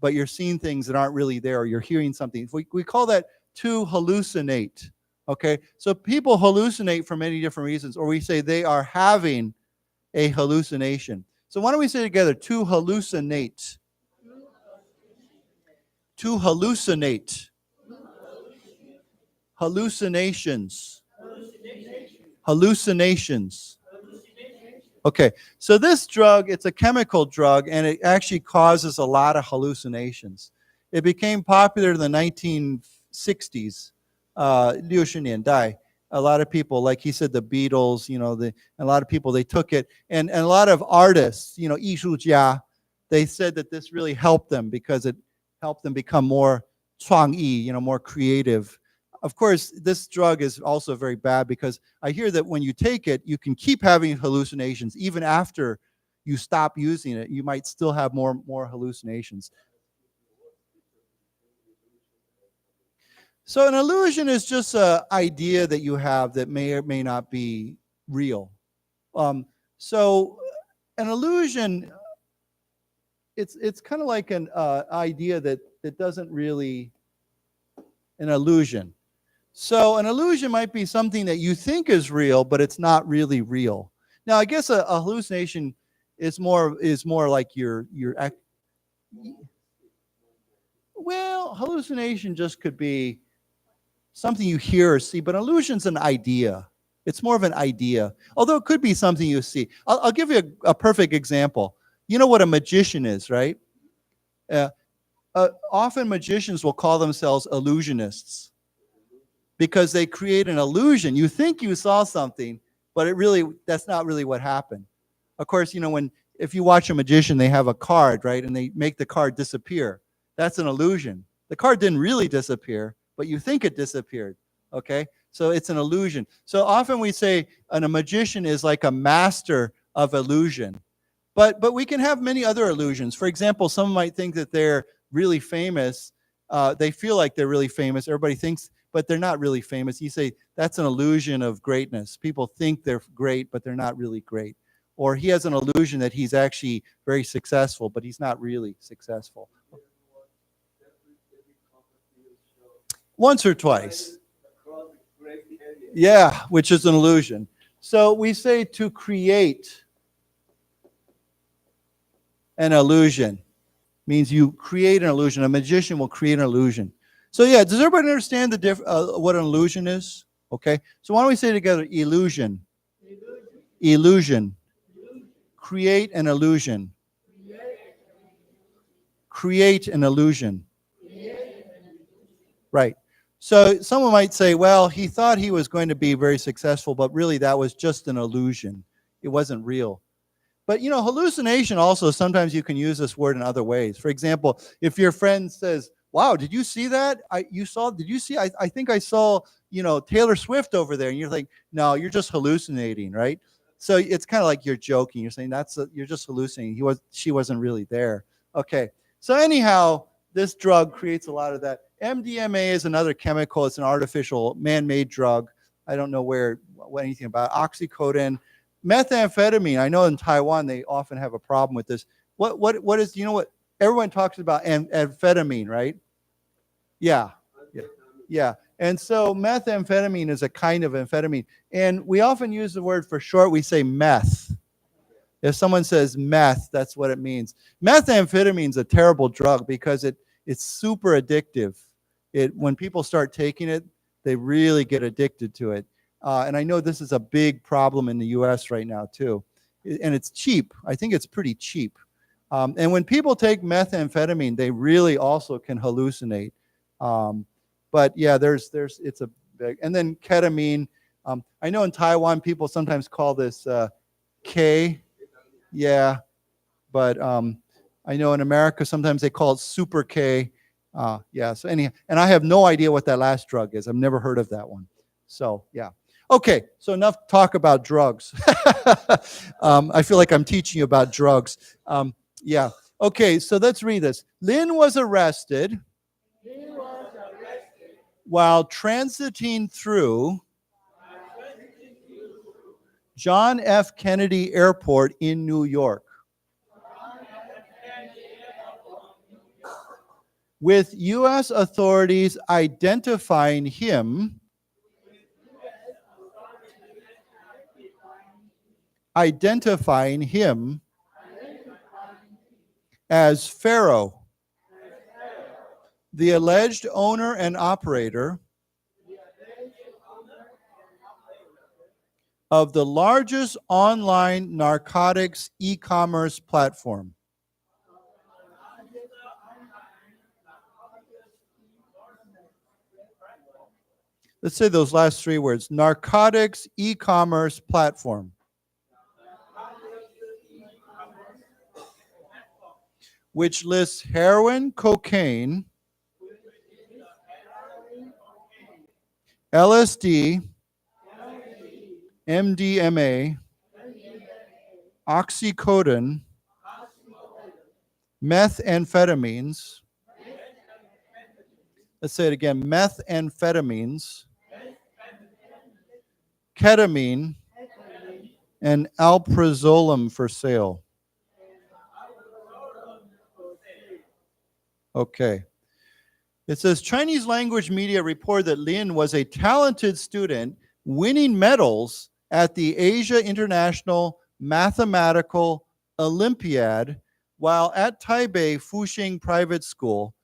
A: but you're seeing things that aren't really there, or you're hearing something. We call that to hallucinate. Okay, so people hallucinate for many different reasons, or we say they are having a hallucination. So why don't we say together, to hallucinate. To hallucinate. Hallucinations. Hallucinations. Okay, so this drug, it's a chemical drug, and it actually causes a lot of hallucinations. It became popular in the 1960s. 60年代, a lot of people, like he said, the Beatles, a lot of people, they took it, and a lot of artists, 艺术家, they said that this really helped them because it helped them become more 创意, more creative. Of course, this drug is also very bad because I hear that when you take it, you can keep having hallucinations even after you stop using it. You might still have more hallucinations. So an illusion is just an idea that you have that may or may not be real. So an illusion, it's kind of like an idea that doesn't really, an illusion. So an illusion might be something that you think is real, but it's not really real. Now, I guess a hallucination is more like your well, hallucination just could be something you hear or see, but illusion's an idea. It's more of an idea, although it could be something you see. I'll give you a perfect example. You know what a magician is, right? Often magicians will call themselves illusionists because they create an illusion. You think you saw something, but that's not really what happened. Of course, if you watch a magician, they have a card, right? And they make the card disappear. That's an illusion. The card didn't really disappear, but you think it disappeared, okay? So it's an illusion. So often we say a magician is like a master of illusion. But we can have many other illusions. For example, some might think that they're really famous. They feel like they're really famous. Everybody thinks, but they're not really famous. You say that's an illusion of greatness. People think they're great, but they're not really great. Or he has an illusion that he's actually very successful, but he's not really successful. Once or twice. Yeah, which is an illusion. So we say to create an illusion means you create an illusion. A magician will create an illusion. So yeah, does everybody understand what an illusion is? Okay, so why don't we say together, illusion. Illusion. Create an illusion. Create an illusion. Right. So someone might say, well, he thought he was going to be very successful, but really that was just an illusion. It wasn't real. But hallucination also, sometimes you can use this word in other ways. For example, if your friend says, wow, did you see that? I think I saw, Taylor Swift over there. And you're like, no, you're just hallucinating, right? So it's kind of like you're joking. You're saying you're just hallucinating. She wasn't really there. Okay. So anyhow, this drug creates a lot of that. MDMA is another chemical. It's an artificial man-made drug. I don't know anything about it. Oxycodone. Methamphetamine. I know in Taiwan they often have a problem with this. What is, you know what? Everyone talks about amphetamine, right? Yeah. And so methamphetamine is a kind of amphetamine. And we often use the word for short, we say meth. If someone says meth, that's what it means. Methamphetamine is a terrible drug because it's super addictive. When people start taking it, they really get addicted to it. And I know this is a big problem in the US right now too. And it's cheap. I think it's pretty cheap. And when people take methamphetamine, they really also can hallucinate. But yeah, it's a big, and then ketamine. I know in Taiwan, people sometimes call this K. Yeah. But I know in America, sometimes they call it Super K. Yeah. So anyhow, and I have no idea what that last drug is. I've never heard of that one. So yeah. Okay, so enough talk about drugs. I feel like I'm teaching you about drugs. Yeah. Okay, so let's read this. Lin was arrested while transiting through John F. Kennedy Airport in New York, with U.S. authorities identifying him as Pharaoh, the alleged owner and operator of the largest online narcotics e-commerce platform. Let's say those last three words: narcotics e-commerce platform. Which lists heroin, cocaine, LSD, MDMA, oxycodone, methamphetamines. Let's say it again: methamphetamines, ketamine, and alprazolam for sale. Okay. It says Chinese language media report that Lin was a talented student winning medals at the Asia International Mathematical Olympiad while at Taipei Fuxing Private School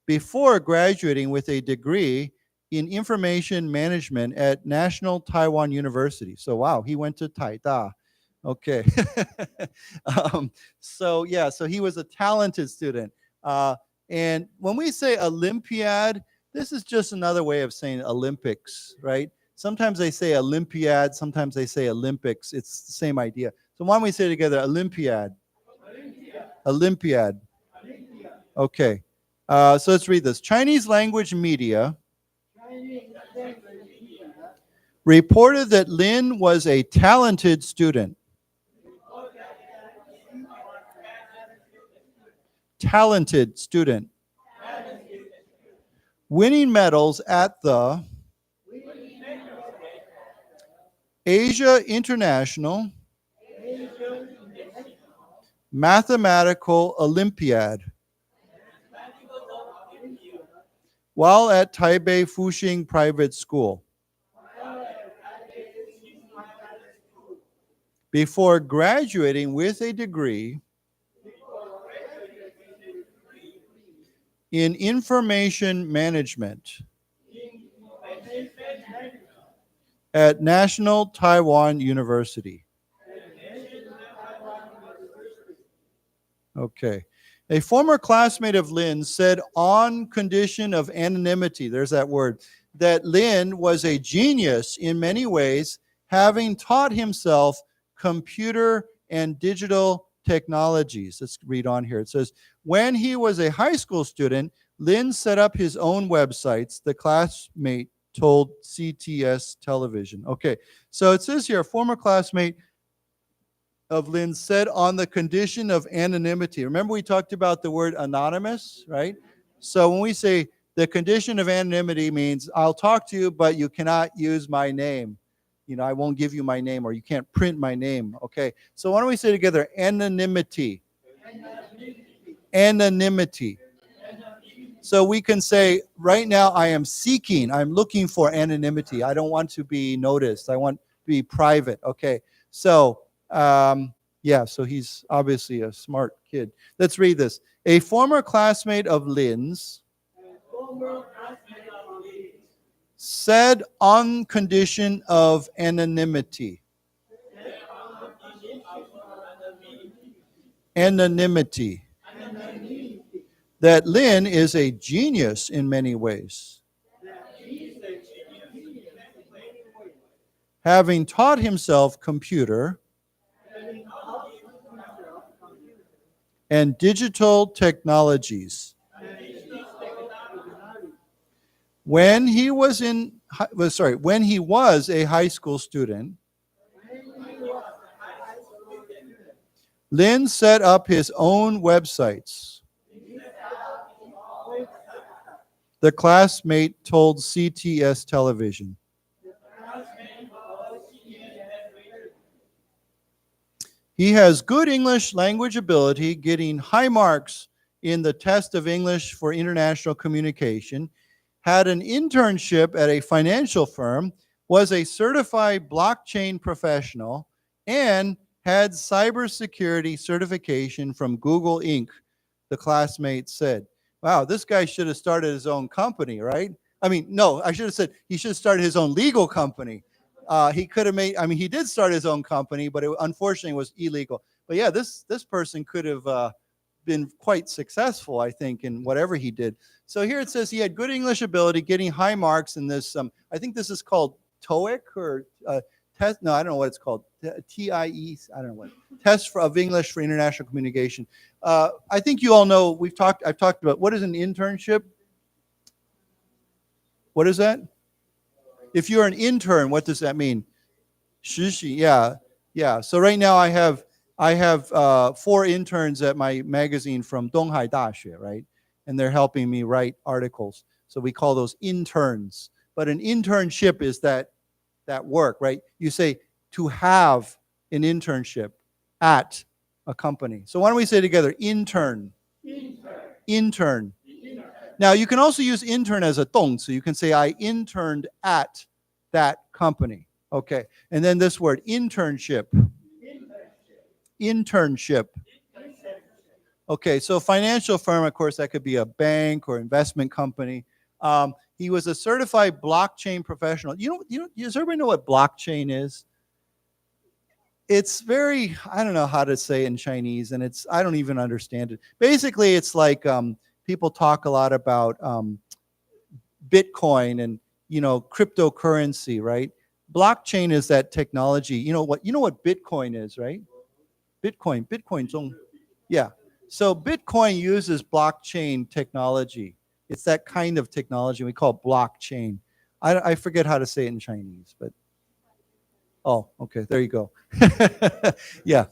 A: before graduating with a degree in information management at National Taiwan University. So wow, he went to Taida. Okay. So he was a talented student. And when we say Olympiad, this is just another way of saying Olympics, right? Sometimes they say Olympiad, sometimes they say Olympics. It's the same idea. So why don't we say it together, Olympiad? Olympiad. Okay. So let's read this. Chinese language media reported that Lin was a talented student. Talented student. Winning medals at the Asia International Mathematical Olympiad while at Taipei Fuxing Private School before graduating with a degree in information management at National Taiwan University. Okay. A former classmate of Lin said on condition of anonymity, there's that word, that Lin was a genius in many ways, having taught himself computer and digital technologies. Let's read on here. It says, when he was a high school student, Lin set up his own websites, the classmate told CTS television. Okay, so it says here, a former classmate of Lynn said on the condition of anonymity. Remember we talked about the word anonymous, right? So when we say the condition of anonymity means I'll talk to you, but you cannot use my name. You know, I won't give you my name, or you can't print my name. Okay, so why don't we say together anonymity? Anonymity. So we can say, right now I am seeking, I'm looking for anonymity. I don't want to be noticed. I want to be private. Okay, so yeah, so he's obviously a smart kid. Let's read this. A former classmate of Lynn's said on condition of anonymity. Anonymity. That Lynn is a genius in many ways, having taught himself computer and digital technologies. When he was a high school student, Lynn set up his own websites. The classmate told CTS television. He has good English language ability, getting high marks in the test of English for international communication, had an internship at a financial firm, was a certified blockchain professional, and had cybersecurity certification from Google Inc., the classmate said. Wow, this guy should have started his own company, right? I mean, no, I should have said he should have started his own legal company. He could have made, I mean, he did start his own company, but it unfortunately was illegal. But yeah, this person could have been quite successful, I think, in whatever he did. So here it says he had good English ability, getting high marks in this, I think this is called TOEIC or test, no, I don't know what it's called, TIE, I don't know what, test of English for international communication. I think you all know, I've talked about, what is an internship? What is that? If you're an intern, what does that mean? 实习, yeah. So right now I have 4 interns at my magazine from Donghai Daxue, right? And they're helping me write articles. So we call those interns. But an internship is that work, right? You say to have an internship at a company. So why don't we say together, intern. Intern. Now, you can also use intern as a 动词. You can say, I interned at that company. Okay. And then this word, internship. Internship. Okay, so financial firm, of course, that could be a bank or investment company. He was a certified blockchain professional. Does everybody know what blockchain is? It's very, I don't know how to say it in Chinese, and I don't even understand it. Basically, it's like people talk a lot about Bitcoin and cryptocurrency, right? Blockchain is that technology. You know what Bitcoin is, right? Bitcoin. Yeah. So Bitcoin uses blockchain technology. It's that kind of technology. We call it blockchain. I forget how to say it in Chinese, but oh, okay, there you go. Yeah.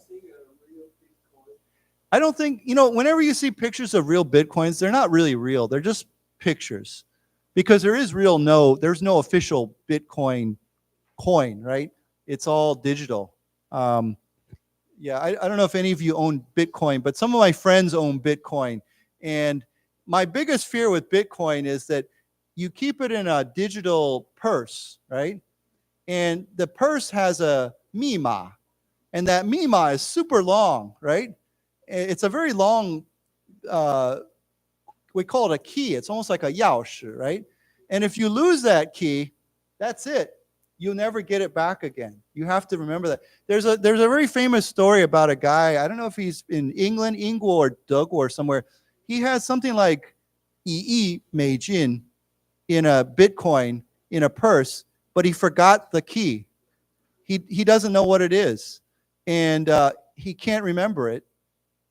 A: I don't think, whenever you see pictures of real Bitcoins, they're not really real. They're just pictures. Because there's no official Bitcoin coin, right? It's all digital. Yeah, I don't know if any of you own Bitcoin, but some of my friends own Bitcoin. And my biggest fear with Bitcoin is that you keep it in a digital purse, right? And the purse has a 密码, and that 密码 is super long, right? It's a very long, we call it a key. It's almost like a 钥匙, right? And if you lose that key, that's it. You'll never get it back again. You have to remember that. There's a very famous story about a guy. I don't know if he's in England, or Doug or somewhere. He has something like 1亿美金 in a Bitcoin in a purse, but he forgot the key. He doesn't know what it is, and he can't remember it.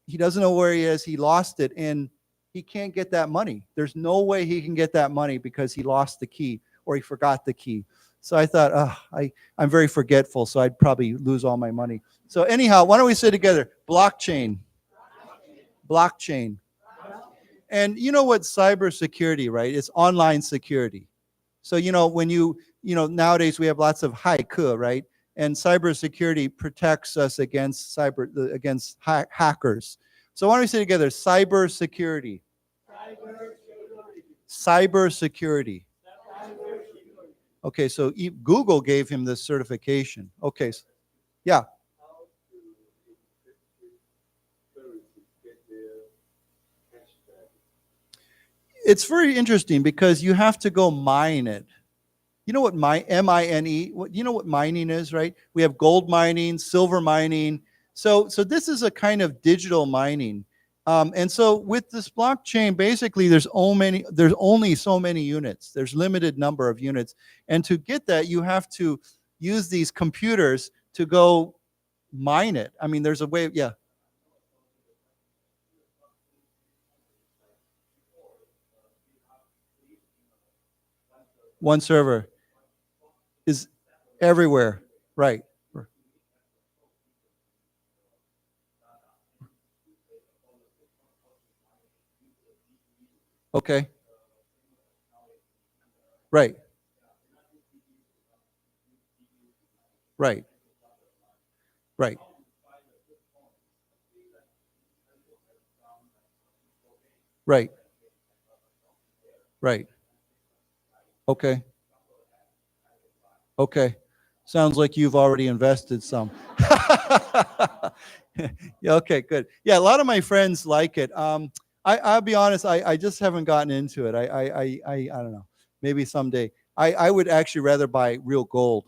A: He doesn't know where he is. He lost it, and he can't get that money. There's no way he can get that money because he lost the key or he forgot the key. So I thought, I'm very forgetful, so I'd probably lose all my money. So anyhow, why don't we say together, blockchain. Blockchain. And you know what cybersecurity, right? It's online security. So, when nowadays we have lots of haiku, right? And cybersecurity protects us against hackers. So why don't we say together, cybersecurity. Cybersecurity. Okay, so Google gave him this certification. Okay, yeah. It's very interesting because you have to go mine it. You know what M-I-N-E, you know what mining is, right? We have gold mining, silver mining. So this is a kind of digital mining. And so with this blockchain, basically there's only so many units. There's limited number of units. And to get that, you have to use these computers to go mine it. I mean, there's a way, yeah. One server is everywhere, right? Okay. Right. Right. Right. Right. Right. Okay. Okay. Sounds like you've already invested some. Yeah, okay, good. Yeah, a lot of my friends like it. I'll be honest, I just haven't gotten into it. I don't know. Maybe someday. I would actually rather buy real gold.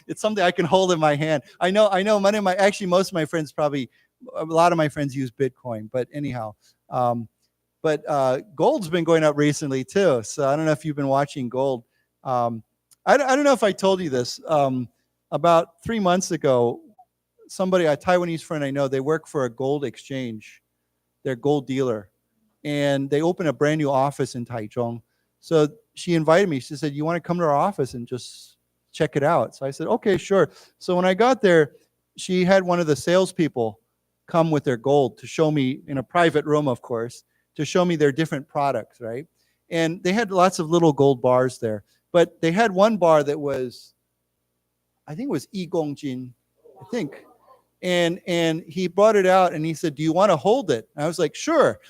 A: It's something I can hold in my hand. I know most of my friends a lot of my friends use Bitcoin, but anyhow. But gold's been going up recently too. So I don't know if you've been watching gold. I don't know if I told you this. About 3 months ago, a Taiwanese friend I know, they work for a gold exchange. They're a gold dealer. And they opened a brand new office in Taichung. So she invited me. She said, you want to come to our office and just check it out? So I said, okay, sure. So when I got there, she had one of the salespeople come with their gold to show me, in a private room, of course, to show me their different products, right? And they had lots of little gold bars there. But they had one bar that was, I think it was 1公斤, I think. And he brought it out and he said, do you want to hold it? And I was like, sure.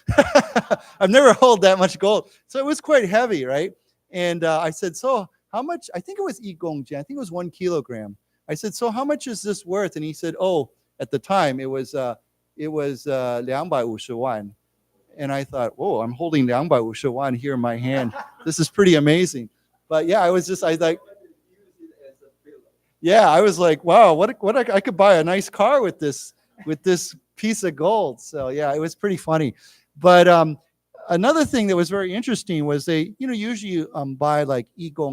A: I've never held that much gold. So it was quite heavy, right? And I said, so how much? I think it was 1公斤. I think it was 1 kilogram. I said, so how much is this worth? And he said, oh, at the time it was 250万. And I thought, whoa, I'm holding 250万 here in my hand. This is pretty amazing. But yeah, I was like, yeah, I was like, wow, I could buy a nice car with this piece of gold. So yeah, it was pretty funny. But another thing that was very interesting was they, usually buy like 100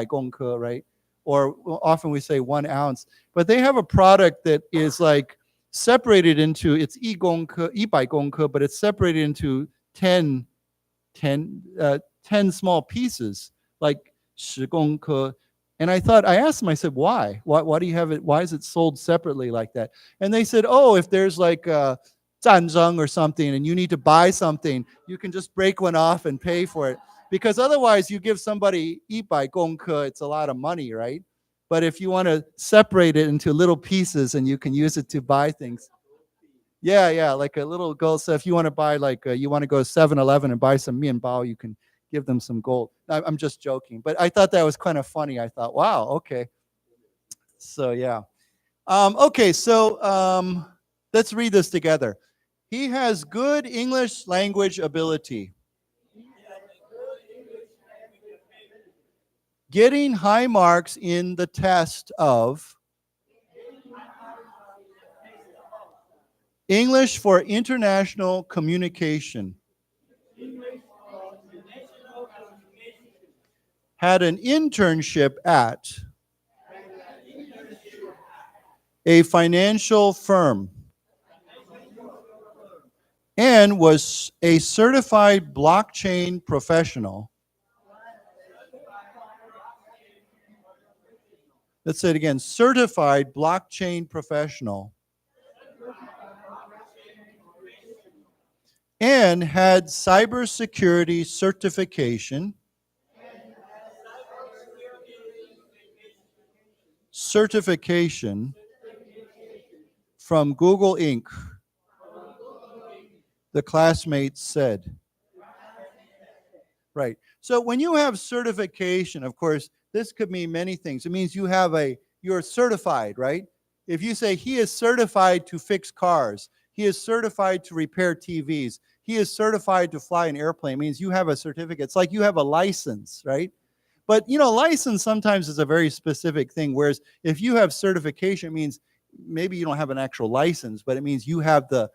A: 公克, right? Or often we say 1 ounce. But they have a product that is like separated into, it's 100公克, but it's separated into 10 small pieces, like 10公克. And I asked them, I said, why? Why do you have it? Why is it sold separately like that? And they said, oh, if there's like a 战争 or something and you need to buy something, you can just break one off and pay for it. Because otherwise you give somebody 100公克, it's a lot of money, right? But if you want to separate it into little pieces and you can use it to buy things. Yeah, like a little gold. So if you want to buy you want to go to 7-Eleven and buy some 面包, you can give them some gold. I'm just joking, but I thought that was kind of funny. I thought, wow, okay. So yeah. Okay, so let's read this together. He has good English language ability. Getting high marks in the test of English for International Communication. Had an internship at a financial firm and was a certified blockchain professional Let's say it again. Certified blockchain professional. And had cybersecurity certification. Certification from Google Inc. The classmates said. Right. So when you have certification, of course, this could mean many things. It means you're certified, right? If you say he is certified to fix cars, he is certified to repair TVs, he is certified to fly an airplane, it means you have a certificate. It's like you have a license, right? But, license sometimes is a very specific thing, whereas if you have certification, it means maybe you don't have an actual license, but it means you have the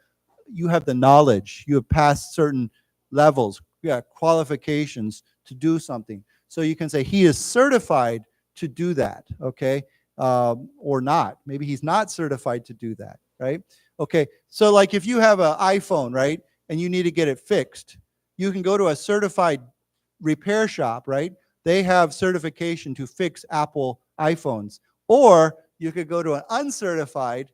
A: knowledge. You have passed certain levels, qualifications to do something. So you can say he is certified to do that, okay? Or not. Maybe he's not certified to do that, right? Okay, so like if you have an iPhone, right, and you need to get it fixed, you can go to a certified repair shop, right? They have certification to fix Apple iPhones. Or you could go to an uncertified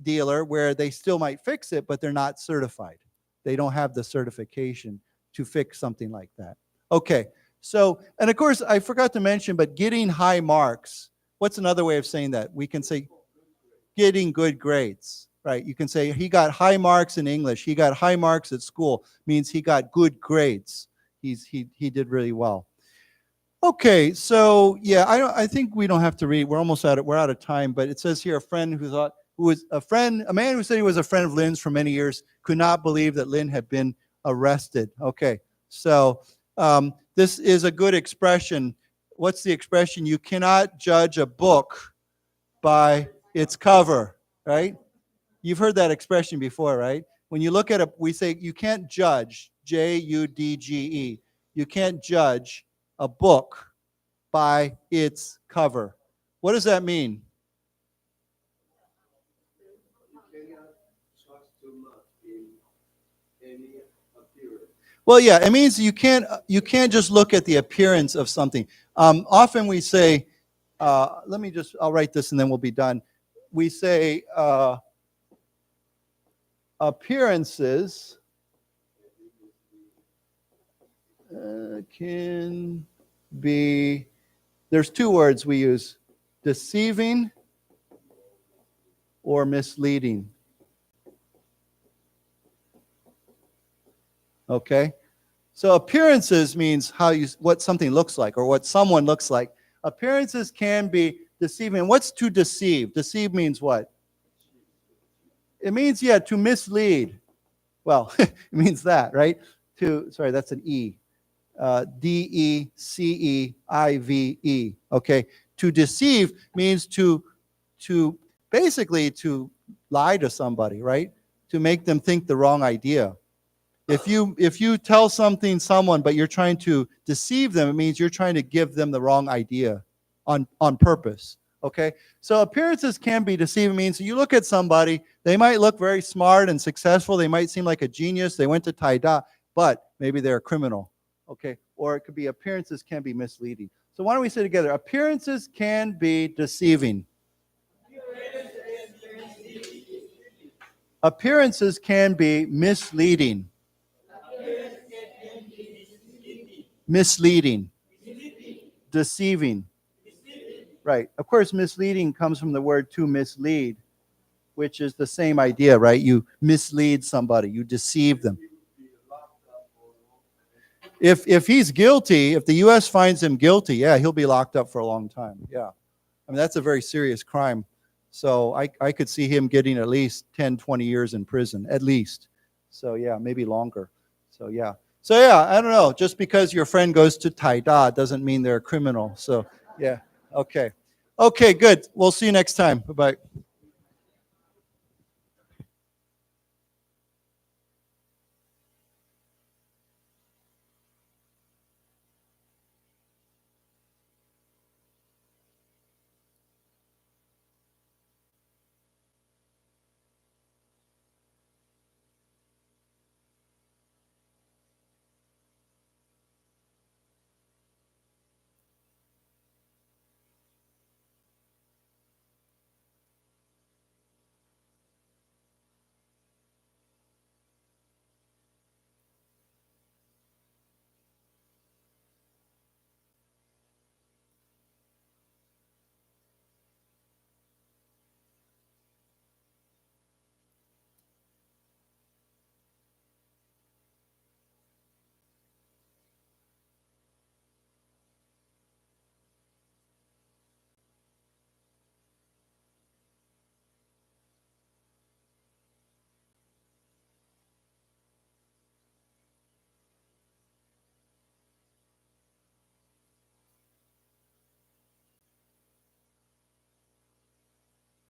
A: dealer where they still might fix it, but they're not certified. They don't have the certification to fix something like that. Okay, so, and of course, I forgot to mention, but getting high marks, what's another way of saying that? We can say getting good grades, right? You can say he got high marks in English. He got high marks at school, means he got good grades. He did really well. Okay, so yeah, I think we don't have to read. We're out of time, but it says here a man who said he was a friend of Lynn's for many years, could not believe that Lynn had been arrested. Okay, so this is a good expression. What's the expression? You cannot judge a book by its cover, right? You've heard that expression before, right? When you look at we say you can't judge, Judge. You can't judge a book by its cover. What does that mean? Well, yeah, it means you can't just look at the appearance of something. Often we say, I'll write this and then we'll be done. We say appearances can be, there's two words we use, deceiving or misleading. Okay? So appearances means what something looks like or what someone looks like. Appearances can be deceiving. What's to deceive? Deceive means what? It means, to mislead. Well, it means that, right? Sorry, that's an E. D-E-C-E-I-V-E. Okay? To deceive means to basically to lie to somebody, right? To make them think the wrong idea. If you tell someone, but you're trying to deceive them, it means you're trying to give them the wrong idea on purpose. Okay? So appearances can be deceiving. Means you look at somebody, they might look very smart and successful. They might seem like a genius. They went to Taida, but maybe they're a criminal. Okay? Or it could be appearances can be misleading. So why don't we say together, appearances can be deceiving. Appearances can be misleading. Misleading. Deceiving. Right. Of course, misleading comes from the word to mislead, which is the same idea, right? You mislead somebody. You deceive them. If he's guilty, if the U.S. finds him guilty, he'll be locked up for a long time. Yeah. I mean, that's a very serious crime. So I could see him getting at least 10, 20 years in prison, at least. So, maybe longer. So, I don't know. Just because your friend goes to Taida doesn't mean they're a criminal. So, okay. Okay, good. We'll see you next time. Bye-bye.